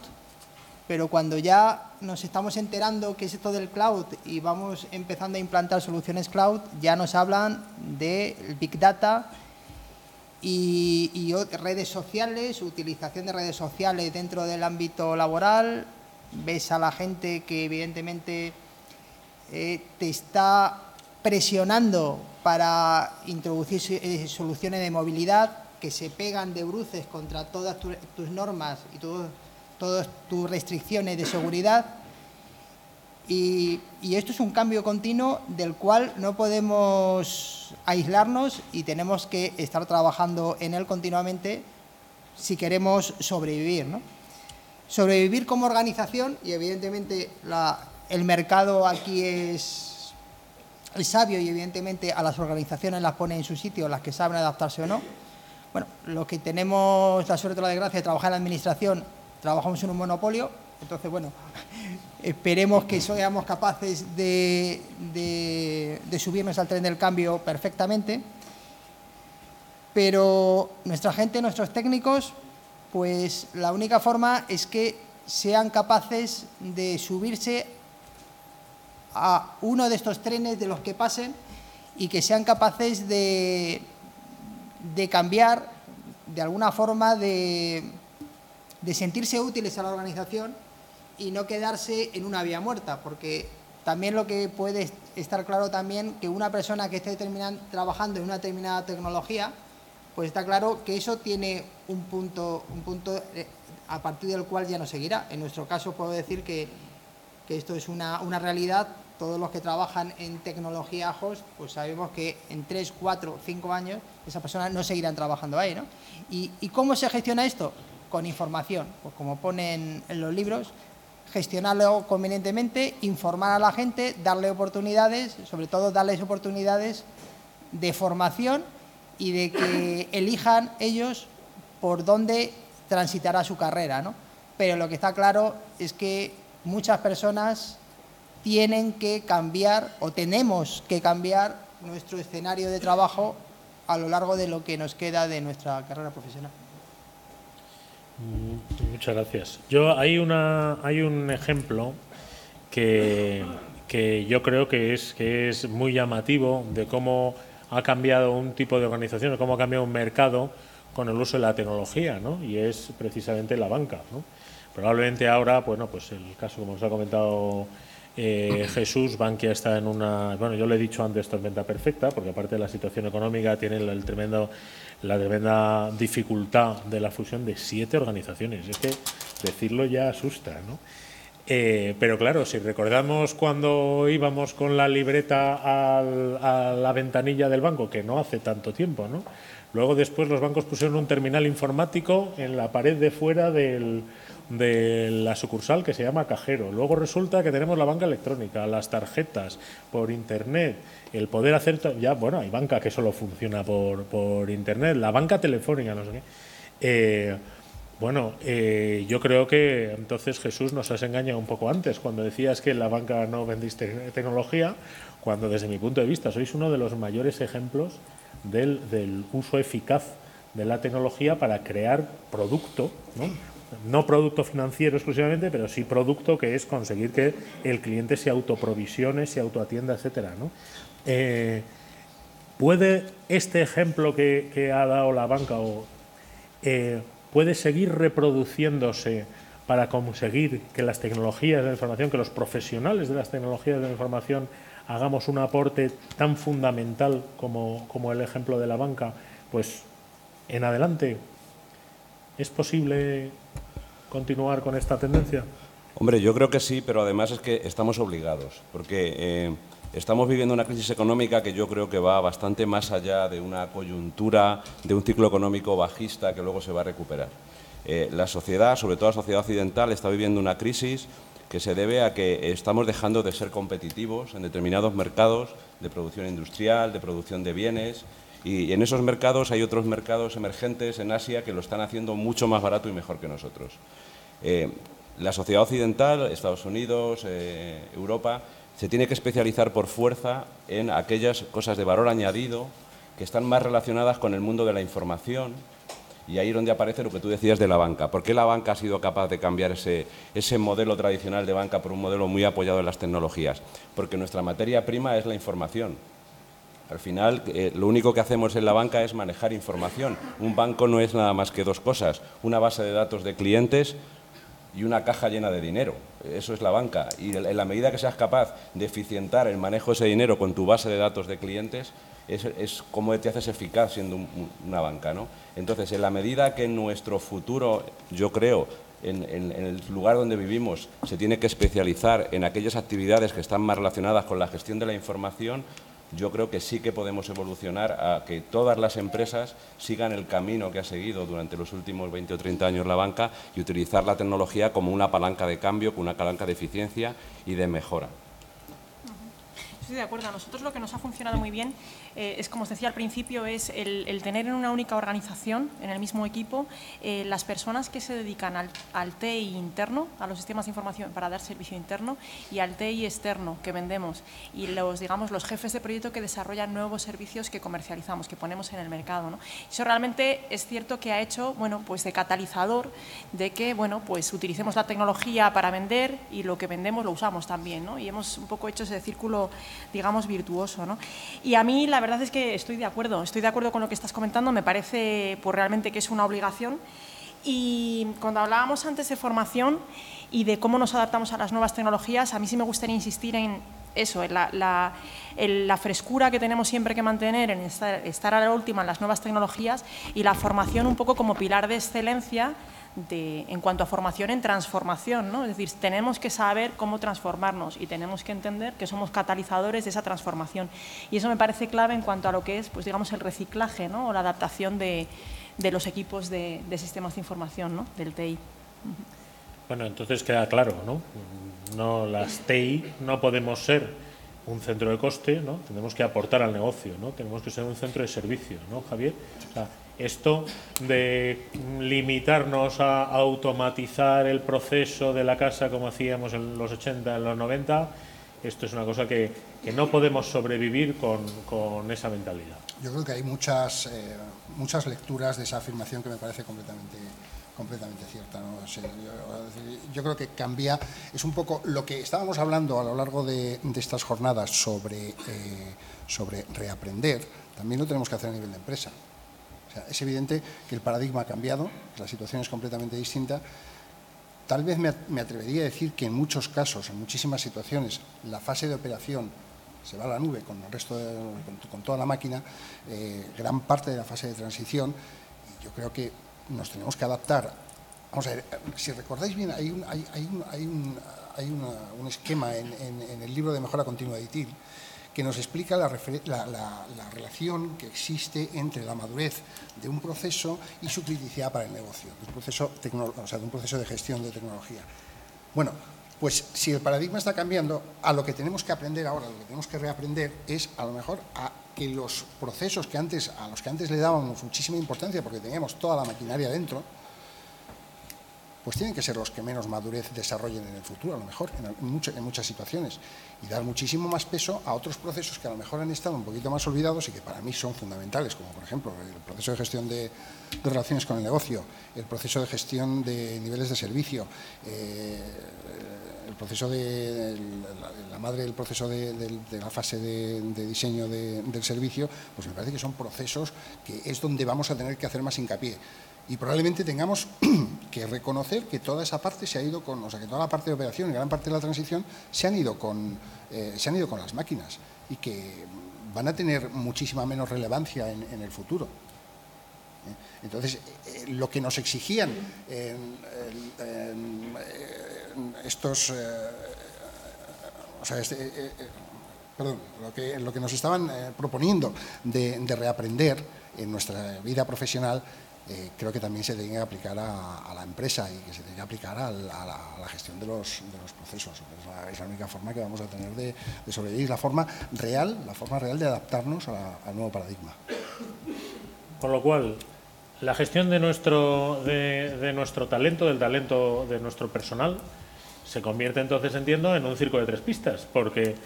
pero cuando ya nos estamos enterando qué es esto del cloud y vamos empezando a implantar soluciones cloud, ya nos hablan de Big Data y redes sociales, utilización de redes sociales dentro del ámbito laboral. Ves a la gente que evidentemente te está presionando para introducir soluciones de movilidad que se pegan de bruces contra todas tus normas y todas tus restricciones de seguridad. Y esto es un cambio continuo del cual no podemos aislarnos y tenemos que estar trabajando en él continuamente si queremos sobrevivir, ¿no? Sobrevivir como organización, y evidentemente el mercado aquí es sabio y evidentemente a las organizaciones las pone en su sitio, las que saben adaptarse o no. Bueno, los que tenemos la suerte o la desgracia de trabajar en la administración, trabajamos en un monopolio, entonces, bueno, esperemos que seamos capaces de subirnos al tren del cambio perfectamente, pero nuestra gente, nuestros técnicos, pues la única forma es que sean capaces de subirse a uno de estos trenes de los que pasen y que sean capaces de cambiar, de alguna forma, de sentirse útiles a la organización y no quedarse en una vía muerta, porque también lo que puede estar claro también que una persona que esté trabajando en una determinada tecnología, pues está claro que eso tiene un punto a partir del cual ya no seguirá. En nuestro caso puedo decir que esto es una realidad. Todos los que trabajan en tecnología host, pues sabemos que en 3, 4, 5 años esas personas no seguirán trabajando ahí, ¿no? ¿Y cómo se gestiona esto? Con información, pues como ponen en los libros, gestionarlo convenientemente, informar a la gente, darle oportunidades, sobre todo darles oportunidades de formación y de que elijan ellos por dónde transitará su carrera, ¿no? Pero lo que está claro es que muchas personas tienen que cambiar o tenemos que cambiar nuestro escenario de trabajo a lo largo de lo que nos queda de nuestra carrera profesional. Muchas gracias. Hay un ejemplo que yo creo que es muy llamativo de cómo ha cambiado un tipo de organización, de cómo ha cambiado un mercado con el uso de la tecnología, ¿no? Y es precisamente la banca, ¿no? Probablemente ahora, bueno, pues el caso, como os ha comentado Jesús, Bankia está en una... Bueno, yo le he dicho antes tormenta perfecta, porque aparte de la situación económica tiene la tremenda dificultad de la fusión de 7 organizaciones. Es que decirlo ya asusta, ¿no? Pero claro, si recordamos cuando íbamos con la libreta a la ventanilla del banco, que no hace tanto tiempo, ¿no? Luego después los bancos pusieron un terminal informático en la pared de fuera de la sucursal que se llama cajero. Luego resulta que tenemos la banca electrónica, las tarjetas por internet, el poder hacer... Ya, bueno, hay banca que solo funciona por internet, la banca telefónica, no sé qué. Bueno, yo creo que entonces, Jesús, nos has engañado un poco antes cuando decías que en la banca no vendís tecnología, cuando desde mi punto de vista sois uno de los mayores ejemplos del uso eficaz de la tecnología para crear producto, ¿no? No producto financiero exclusivamente, pero sí producto, que es conseguir que el cliente se autoprovisione, se autoatienda, etcétera, ¿no? ¿Puede este ejemplo que ha dado la banca puede seguir reproduciéndose para conseguir que las tecnologías de la información, que los profesionales de las tecnologías de la información hagamos un aporte tan fundamental como el ejemplo de la banca, pues en adelante? ¿Es posible continuar con esta tendencia? Hombre, yo creo que sí, pero además es que estamos obligados, porque estamos viviendo una crisis económica que yo creo que va bastante más allá de una coyuntura, de un ciclo económico bajista que luego se va a recuperar. La sociedad, sobre todo la sociedad occidental, está viviendo una crisis que se debe a que estamos dejando de ser competitivos en determinados mercados de producción industrial, de producción de bienes, y en esos mercados hay otros mercados emergentes en Asia que lo están haciendo mucho más barato y mejor que nosotros. La sociedad occidental, Estados Unidos, Europa, se tiene que especializar por fuerza en aquellas cosas de valor añadido que están más relacionadas con el mundo de la información, y ahí es donde aparece lo que tú decías de la banca. ¿Por qué la banca ha sido capaz de cambiar ese modelo tradicional de banca por un modelo muy apoyado en las tecnologías? Porque nuestra materia prima es la información. Al final, lo único que hacemos en la banca es manejar información. Un banco no es nada más que dos cosas: una base de datos de clientes y una caja llena de dinero. Eso es la banca. Y en la medida que seas capaz de eficientar el manejo de ese dinero con tu base de datos de clientes, es como te haces eficaz siendo una banca, ¿no? Entonces, en la medida que nuestro futuro, yo creo, en el lugar donde vivimos, se tiene que especializar en aquellas actividades que están más relacionadas con la gestión de la información, yo creo que sí que podemos evolucionar a que todas las empresas sigan el camino que ha seguido durante los últimos 20 o 30 años la banca, y utilizar la tecnología como una palanca de cambio, como una palanca de eficiencia y de mejora. Estoy de acuerdo. A nosotros lo que nos ha funcionado muy bien es, como os decía al principio, es el tener en una única organización, en el mismo equipo, las personas que se dedican al TI interno, a los sistemas de información para dar servicio interno, y al TI externo que vendemos, y los jefes de proyecto que desarrollan nuevos servicios que comercializamos, que ponemos en el mercado, ¿no? Eso realmente es cierto que ha hecho, bueno, pues de catalizador de que, bueno, pues utilicemos la tecnología para vender, y lo que vendemos lo usamos también, ¿no? Y hemos un poco hecho ese círculo, digamos, virtuoso, ¿no? Y a mí la verdad es que estoy de acuerdo con lo que estás comentando. Me parece pues realmente que es una obligación. Y cuando hablábamos antes de formación y de cómo nos adaptamos a las nuevas tecnologías, a mí sí me gustaría insistir en eso, en la frescura que tenemos siempre que mantener, en estar a la última en las nuevas tecnologías, y la formación un poco como pilar de excelencia en cuanto a formación en transformación, ¿no? Es decir, tenemos que saber cómo transformarnos y tenemos que entender que somos catalizadores de esa transformación. Y eso me parece clave en cuanto a lo que es, pues digamos, el reciclaje, ¿no? O la adaptación de los equipos de sistemas de información, ¿no? Del TI. Bueno, entonces queda claro, ¿no? No, las TI no podemos ser un centro de coste, ¿no? Tenemos que aportar al negocio, ¿no? Tenemos que ser un centro de servicio, ¿no, Javier? O sea, esto de limitarnos a automatizar el proceso de la casa como hacíamos en los 80, en los 90, esto es una cosa que no podemos sobrevivir con esa mentalidad. Yo creo que hay muchas lecturas de esa afirmación que me parece completamente cierta, ¿no? O sea, yo creo que cambia, es un poco lo que estábamos hablando a lo largo de estas jornadas sobre reaprender, también lo tenemos que hacer a nivel de empresa. O sea, es evidente que el paradigma ha cambiado, que la situación es completamente distinta. Tal vez me atrevería a decir que en muchos casos, en muchísimas situaciones, la fase de operación se va a la nube con el resto con toda la máquina, gran parte de la fase de transición, y yo creo que nos tenemos que adaptar. Vamos a ver, si recordáis bien, hay un esquema en el libro de Mejora Continua de ITIL que nos explica la relación que existe entre la madurez de un proceso y su criticidad para el negocio, de un proceso de gestión de tecnología. Bueno, pues si el paradigma está cambiando, a lo que tenemos que aprender ahora, lo que tenemos que reaprender es a lo mejor a que los procesos a los que antes le dábamos muchísima importancia porque teníamos toda la maquinaria dentro, pues tienen que ser los que menos madurez desarrollen en el futuro, a lo mejor, en muchas situaciones, y dar muchísimo más peso a otros procesos que a lo mejor han estado un poquito más olvidados y que para mí son fundamentales, como por ejemplo el proceso de gestión de relaciones con el negocio, el proceso de gestión de niveles de servicio, el proceso de la madre del proceso de la fase de diseño del servicio, pues me parece que son procesos que es donde vamos a tener que hacer más hincapié. Y probablemente tengamos que reconocer que toda esa parte se ha ido con, o sea, que toda la parte de operación y gran parte de la transición se han ido con las máquinas y que van a tener muchísima menos relevancia en el futuro. Entonces, lo que nos exigían estos, lo que nos estaban proponiendo de reaprender en nuestra vida profesional, creo que también se tiene que aplicar a la empresa y que se tiene que aplicar a la gestión de los procesos. Es la única forma que vamos a tener de sobrevivir, la forma real de adaptarnos al nuevo paradigma. Con lo cual, la gestión de nuestro talento, del talento de nuestro personal, se convierte entonces, entiendo, en un circo de tres pistas, porque,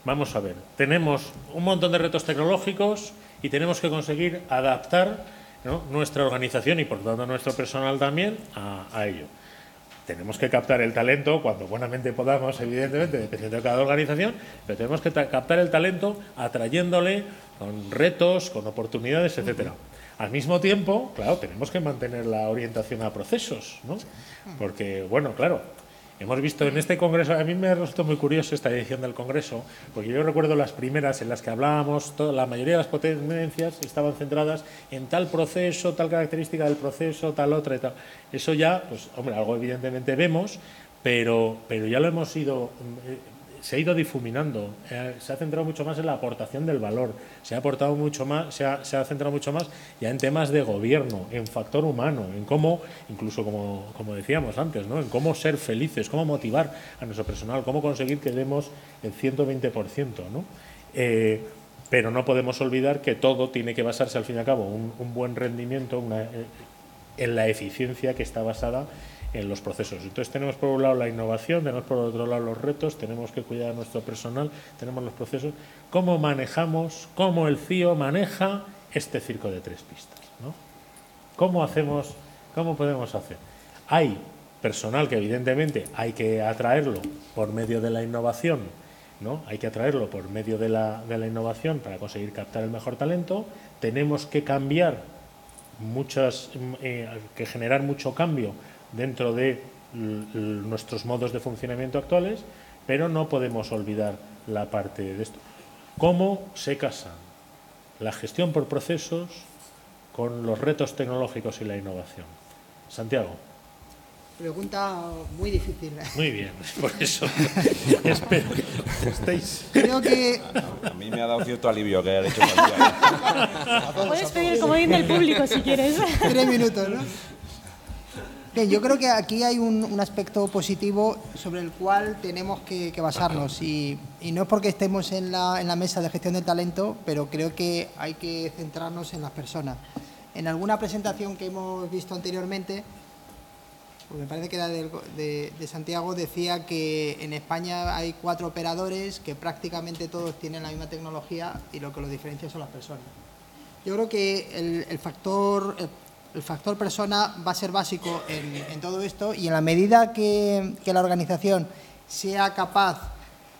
vamos a ver, tenemos un montón de retos tecnológicos y tenemos que conseguir adaptar, ¿no?, nuestra organización y por tanto nuestro personal también a ello. Tenemos que captar el talento cuando buenamente podamos, evidentemente, dependiendo de cada organización, pero tenemos que captar el talento atrayéndole con retos, con oportunidades, etcétera. Al mismo tiempo, claro, tenemos que mantener la orientación a procesos, ¿no? Porque, bueno, claro, hemos visto en este congreso, a mí me ha resultado muy curioso esta edición del congreso, porque yo recuerdo las primeras en las que hablábamos, la mayoría de las ponencias estaban centradas en tal proceso, tal característica del proceso, tal otra y tal. Eso ya, pues, hombre, algo evidentemente vemos, pero ya lo hemos ido, se ha ido difuminando, se ha centrado mucho más en la aportación del valor, se ha aportado mucho más, se ha centrado mucho más ya en temas de gobierno, en factor humano, en cómo, incluso como decíamos antes, ¿no?, en cómo ser felices, cómo motivar a nuestro personal, cómo conseguir que demos el 120%, ¿no? Pero no podemos olvidar que todo tiene que basarse, al fin y al cabo, un buen rendimiento en la eficiencia que está basada en los procesos. Entonces tenemos por un lado la innovación, tenemos por otro lado los retos, tenemos que cuidar a nuestro personal, tenemos los procesos. ¿Cómo manejamos, cómo el CIO maneja este circo de tres pistas, ¿no? ¿Cómo podemos hacer? Hay personal que evidentemente hay que atraerlo por medio de la innovación, ¿no? Hay que atraerlo por medio de la innovación para conseguir captar el mejor talento. Tenemos que cambiar que generar mucho cambio dentro de nuestros modos de funcionamiento actuales, pero no podemos olvidar la parte de esto. ¿Cómo se casan la gestión por procesos con los retos tecnológicos y la innovación? Santiago. Pregunta muy difícil. Muy bien, por eso espero que estéis. Creo que... A mí me ha dado cierto alivio que haya dicho Santiago. Puedes pedir el comodín del público si quieres. 3 minutos, ¿no? Bien, yo creo que aquí hay un aspecto positivo sobre el cual tenemos que basarnos y no es porque estemos en la mesa de gestión del talento, pero creo que hay que centrarnos en las personas. En alguna presentación que hemos visto anteriormente, pues me parece que era de Santiago, decía que en España hay 4 operadores que prácticamente todos tienen la misma tecnología y lo que los diferencia son las personas. Yo creo que el factor persona va a ser básico en todo esto y en la medida que la organización sea capaz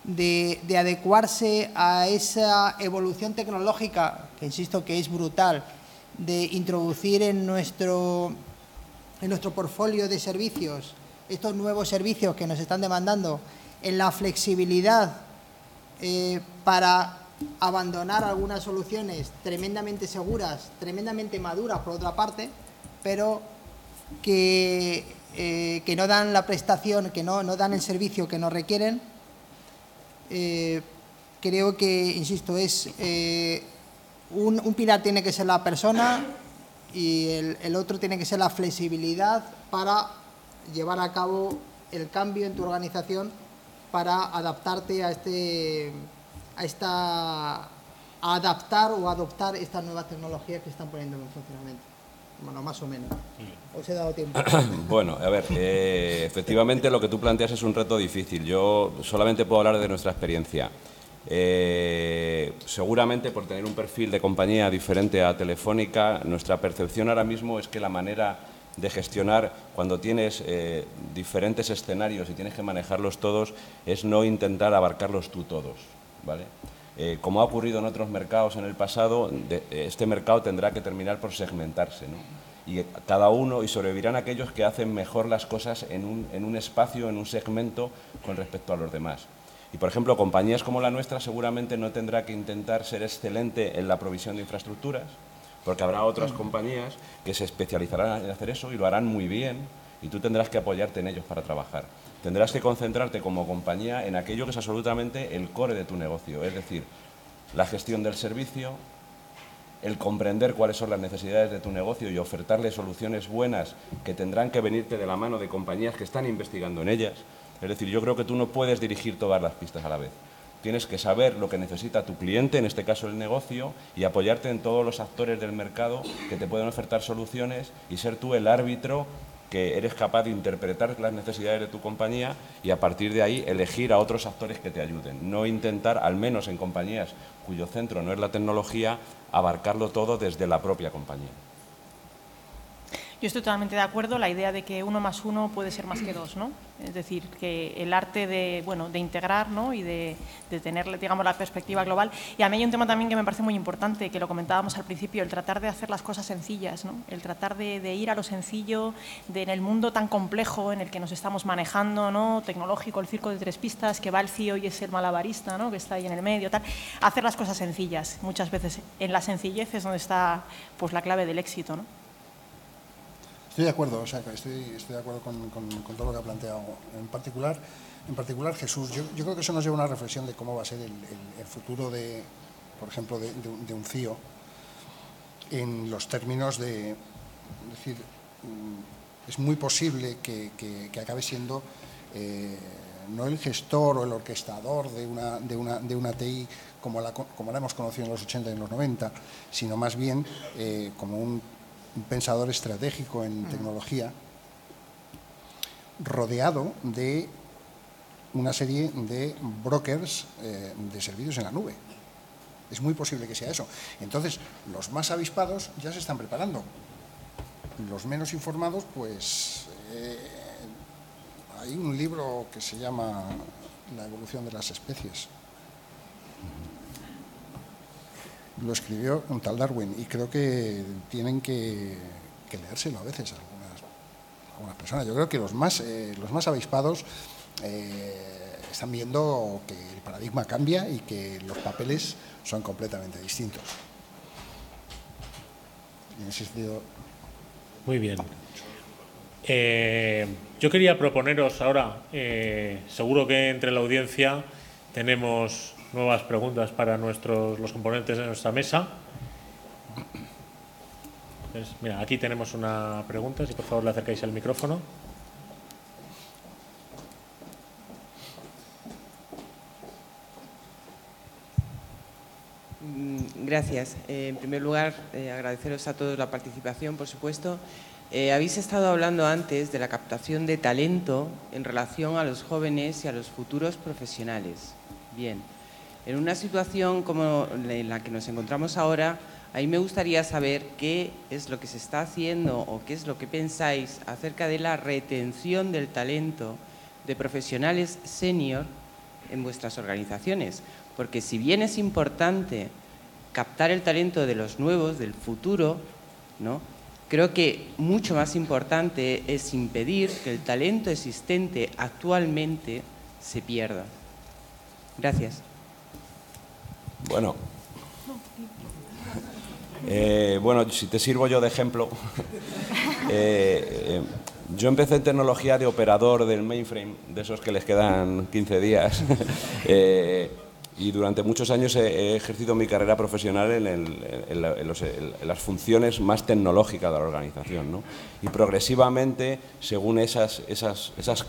de adecuarse a esa evolución tecnológica, que insisto que es brutal, de introducir en nuestro portfolio de servicios estos nuevos servicios que nos están demandando, en la flexibilidad para abandonar algunas soluciones tremendamente seguras, tremendamente maduras por otra parte, pero que no dan la prestación, que no dan el servicio que nos requieren. Creo que, insisto, es un pilar tiene que ser la persona y el otro tiene que ser la flexibilidad para llevar a cabo el cambio en tu organización para adaptarte a adaptar o adoptar estas nuevas tecnologías que están poniendo en funcionamiento. Bueno, más o menos. ¿Os he dado tiempo? Bueno, a ver, efectivamente lo que tú planteas es un reto difícil. Yo solamente puedo hablar de nuestra experiencia. Seguramente por tener un perfil de compañía diferente a Telefónica, nuestra percepción ahora mismo es que la manera de gestionar cuando tienes diferentes escenarios y tienes que manejarlos todos es no intentar abarcarlos tú todos, ¿vale? Como ha ocurrido en otros mercados en el pasado, este mercado tendrá que terminar por segmentarse, ¿no? Y cada uno, y sobrevivirán aquellos que hacen mejor las cosas en un espacio, en un segmento con respecto a los demás. Y, por ejemplo, compañías como la nuestra seguramente no tendrá que intentar ser excelente en la provisión de infraestructuras, porque habrá otras compañías que se especializarán en hacer eso y lo harán muy bien, y tú tendrás que apoyarte en ellos para trabajar. Tendrás que concentrarte como compañía en aquello que es absolutamente el core de tu negocio, es decir, la gestión del servicio, el comprender cuáles son las necesidades de tu negocio y ofertarle soluciones buenas que tendrán que venirte de la mano de compañías que están investigando en ellas. Es decir, yo creo que tú no puedes dirigir todas las pistas a la vez. Tienes que saber lo que necesita tu cliente, en este caso el negocio, y apoyarte en todos los actores del mercado que te pueden ofertar soluciones y ser tú el árbitro que eres capaz de interpretar las necesidades de tu compañía y a partir de ahí elegir a otros actores que te ayuden. No intentar, al menos en compañías cuyo centro no es la tecnología, abarcarlo todo desde la propia compañía. Yo estoy totalmente de acuerdo, la idea de que 1 más 1 puede ser más que 2, ¿no? Es decir, que el arte de, bueno, de integrar, ¿no? Y de tener, digamos, la perspectiva global. Y a mí hay un tema también que me parece muy importante, que lo comentábamos al principio, el tratar de hacer las cosas sencillas, ¿no? El tratar de ir a lo sencillo, en el mundo tan complejo en el que nos estamos manejando, ¿no? Tecnológico, el circo de 3 pistas, que va el CEO y es el malabarista, ¿no? Que está ahí en el medio, tal. Hacer las cosas sencillas. Muchas veces en la sencillez es donde está, pues, la clave del éxito, ¿no? Estoy de acuerdo, o sea, estoy de acuerdo con todo lo que ha planteado. En particular Jesús, yo creo que eso nos lleva a una reflexión de cómo va a ser el futuro de, por ejemplo, de un CIO en los términos de, es decir, es muy posible que acabe siendo no el gestor o el orquestador de una TI como la hemos conocido en los 80 y en los 90, sino más bien como un pensador estratégico en tecnología, rodeado de una serie de brokers de servicios en la nube. Es muy posible que sea eso. Entonces, los más avispados ya se están preparando. Los menos informados, pues, hay un libro que se llama La evolución de las especies. Lo escribió un tal Darwin y creo que tienen que leérselo a veces algunas personas. Yo creo que los más avispados están viendo que el paradigma cambia y que los papeles son completamente distintos. En ese sentido... Muy bien. Yo quería proponeros ahora, seguro que entre la audiencia tenemos nuevas preguntas para los componentes de nuestra mesa. Entonces, mira, aquí tenemos una pregunta, si por favor le acercáis el micrófono. Gracias. En primer lugar, agradeceros a todos la participación, por supuesto. Habéis estado hablando antes de la captación de talento en relación a los jóvenes y a los futuros profesionales. Bien. En una situación como en la que nos encontramos ahora, a mí me gustaría saber qué es lo que se está haciendo o qué es lo que pensáis acerca de la retención del talento de profesionales senior en vuestras organizaciones. Porque si bien es importante captar el talento de los nuevos, del futuro, ¿no? Creo que mucho más importante es impedir que el talento existente actualmente se pierda. Gracias. Bueno, si te sirvo yo de ejemplo, yo empecé en tecnología de operador del mainframe, de esos que les quedan 15 días, Y durante muchos años he ejercido mi carrera profesional en las funciones más tecnológicas de la organización, ¿no? Y progresivamente, según esas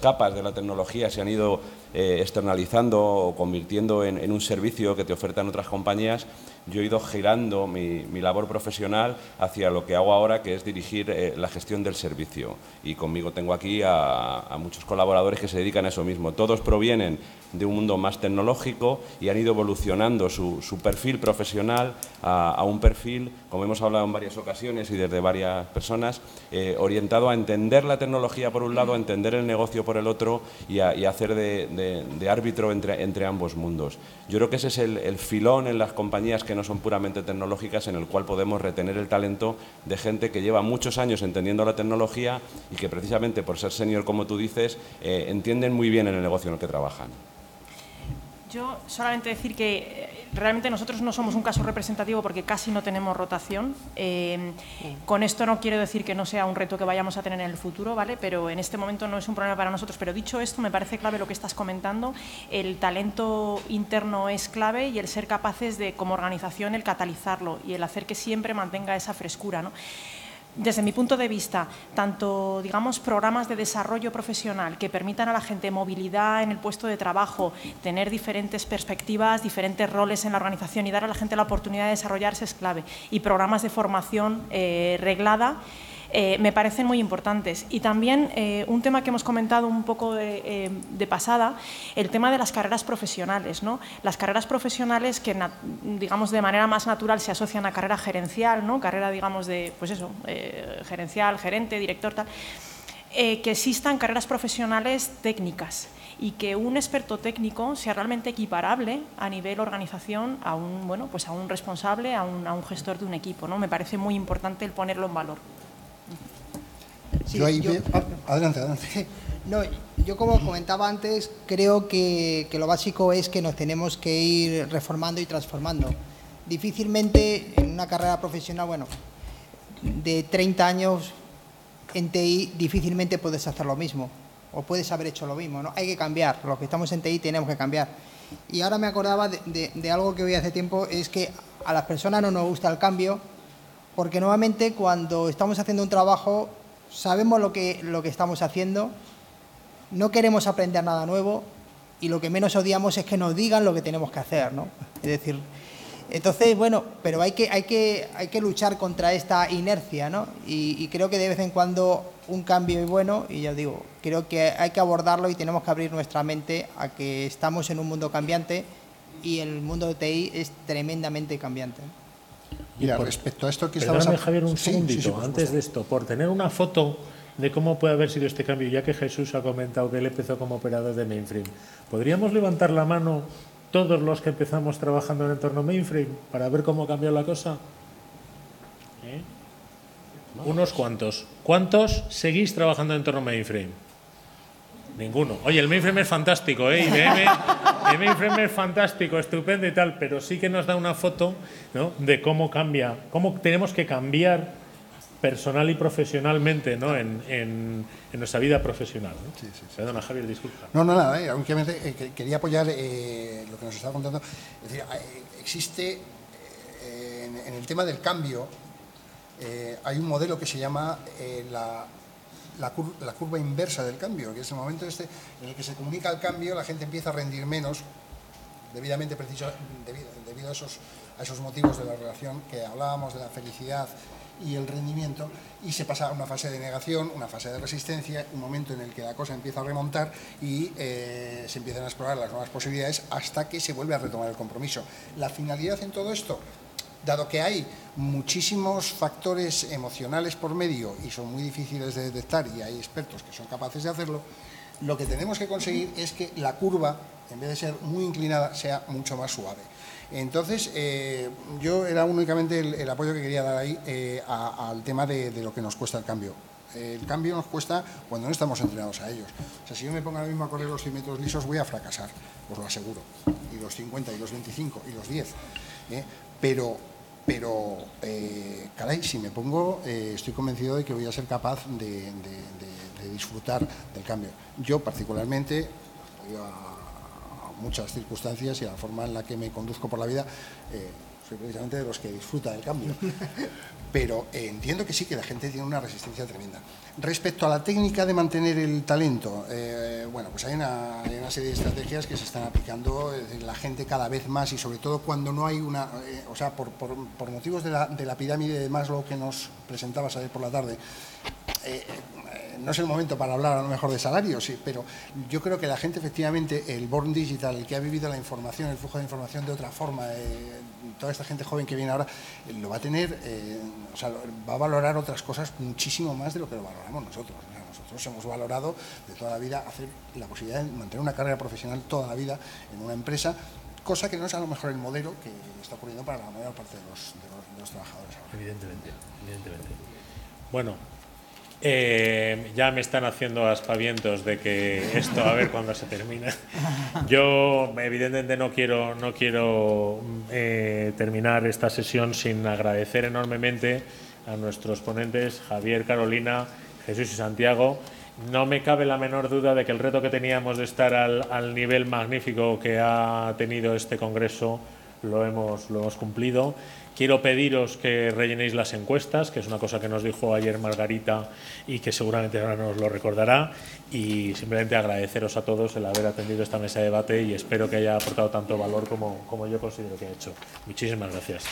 capas de la tecnología se han ido externalizando o convirtiendo en un servicio que te ofertan otras compañías, yo he ido girando mi labor profesional hacia lo que hago ahora, que es dirigir la gestión del servicio. Y conmigo tengo aquí a muchos colaboradores que se dedican a eso mismo. Todos provienen de un mundo más tecnológico y han ido evolucionando su perfil profesional a un perfil, como hemos hablado en varias ocasiones y desde varias personas, orientado a entender la tecnología por un lado, a entender el negocio por el otro y a hacer de árbitro entre ambos mundos. Yo creo que ese es el filón en las compañías que no son puramente tecnológicas, en el cual podemos retener el talento de gente que lleva muchos años entendiendo la tecnología y que precisamente por ser senior, como tú dices, entienden muy bien el negocio en el que trabajan. Yo solamente decir que realmente nosotros no somos un caso representativo porque casi no tenemos rotación. Con esto no quiero decir que no sea un reto que vayamos a tener en el futuro, ¿vale? Pero en este momento no es un problema para nosotros. Pero dicho esto, me parece clave lo que estás comentando. El talento interno es clave y el ser capaces de, como organización, el catalizarlo y el hacer que siempre mantenga esa frescura, ¿no? Desde mi punto de vista, tanto, digamos, programas de desarrollo profesional que permitan a la gente movilidad en el puesto de trabajo, tener diferentes perspectivas, diferentes roles en la organización y dar a la gente la oportunidad de desarrollarse es clave. Y programas de formación reglada me parecen muy importantes. Y también un tema que hemos comentado un poco de pasada, el tema de las carreras profesionales, ¿no? Las carreras profesionales que, digamos, de manera más natural se asocian a carrera gerencial, ¿no? Carrera, digamos, de, pues eso, gerencial, gerente, director, tal. Que existan carreras profesionales técnicas y que un experto técnico sea realmente equiparable a nivel organización a un, bueno, pues a un responsable, a un gestor de un equipo, ¿no? Me parece muy importante el ponerlo en valor. Sí, adelante. No, yo como comentaba antes, creo que lo básico es que nos tenemos que ir reformando y transformando. Difícilmente en una carrera profesional, bueno, de 30 años en TI, difícilmente puedes hacer lo mismo o puedes haber hecho lo mismo, ¿no? Hay que cambiar, los que estamos en TI tenemos que cambiar. Y ahora me acordaba de algo que oí hace tiempo, es que a las personas no nos gusta el cambio porque nuevamente cuando estamos haciendo un trabajo sabemos lo que estamos haciendo, no queremos aprender nada nuevo y lo que menos odiamos es que nos digan lo que tenemos que hacer, ¿no? Es decir, entonces, bueno, pero hay que luchar contra esta inercia, ¿no? Y creo que de vez en cuando un cambio es bueno y ya digo, creo que hay que abordarlo y tenemos que abrir nuestra mente a que estamos en un mundo cambiante y el mundo de TI es tremendamente cambiante. Mira, respecto a esto que estabas... Perdóname, Javier, un segundito, sí, antes de esto, por tener una foto de cómo puede haber sido este cambio, ya que Jesús ha comentado que él empezó como operador de mainframe, ¿podríamos levantar la mano todos los que empezamos trabajando en entorno mainframe para ver cómo cambió la cosa? Unos cuantos. ¿Cuántos seguís trabajando en entorno mainframe? Ninguno. Oye, el mainframe es fantástico, ¿eh? IBM, el mainframe es fantástico, estupendo y tal, pero sí que nos da una foto, ¿no?, de cómo cambia, cómo tenemos que cambiar personal y profesionalmente, ¿no?, en nuestra vida profesional, ¿no? Sí. Perdona, Javier, disculpa. No, nada, únicamente quería apoyar lo que nos estaba contando. Es decir, existe en el tema del cambio, hay un modelo que se llama la curva inversa del cambio, que es el momento en el que se comunica el cambio, la gente empieza a rendir menos, debidamente preciso, debido a esos motivos de la relación que hablábamos, de la felicidad y el rendimiento, y se pasa a una fase de negación, una fase de resistencia, un momento en el que la cosa empieza a remontar y se empiezan a explorar las nuevas posibilidades hasta que se vuelve a retomar el compromiso. La finalidad en todo esto, dado que hay muchísimos factores emocionales por medio y son muy difíciles de detectar y hay expertos que son capaces de hacerlo, lo que tenemos que conseguir es que la curva, en vez de ser muy inclinada, sea mucho más suave. Entonces, yo era únicamente el apoyo que quería dar ahí al tema de lo que nos cuesta el cambio. El cambio nos cuesta cuando no estamos entrenados a ellos. O sea, si yo me pongo ahora mismo a correr los 100 metros lisos, voy a fracasar, os lo aseguro. Y los 50, y los 25, y los 10. Pero caray, si me pongo, estoy convencido de que voy a ser capaz de disfrutar del cambio. Yo particularmente, voy a muchas circunstancias y a la forma en la que me conduzco por la vida, soy precisamente de los que disfruta del cambio. Pero entiendo que sí, que la gente tiene una resistencia tremenda. Respecto a la técnica de mantener el talento, bueno, pues hay una serie de estrategias que se están aplicando, la gente cada vez más, y sobre todo cuando no hay una, o sea, por motivos de la pirámide de Maslow que nos presentabas ayer por la tarde, no es el momento para hablar a lo mejor de salarios, sí, pero yo creo que la gente efectivamente, el born digital, el que ha vivido la información, el flujo de información de otra forma, toda esta gente joven que viene ahora, lo va a tener, o sea, va a valorar otras cosas muchísimo más de lo que lo valoramos nosotros. O sea, nosotros hemos valorado de toda la vida hacer la posibilidad de mantener una carrera profesional toda la vida en una empresa, cosa que no es a lo mejor el modelo que está ocurriendo para la mayor parte de los trabajadores ahora. Evidentemente, evidentemente. Bueno, ya me están haciendo aspavientos de que esto a ver cuándo se termina. Yo evidentemente no quiero terminar esta sesión sin agradecer enormemente a nuestros ponentes Javier, Carolina, Jesús y Santiago. No me cabe la menor duda de que el reto que teníamos de estar al nivel magnífico que ha tenido este congreso lo hemos cumplido. Quiero pediros que rellenéis las encuestas, que es una cosa que nos dijo ayer Margarita y que seguramente ahora nos lo recordará, y simplemente agradeceros a todos el haber atendido esta mesa de debate y espero que haya aportado tanto valor como yo considero que ha hecho. Muchísimas gracias.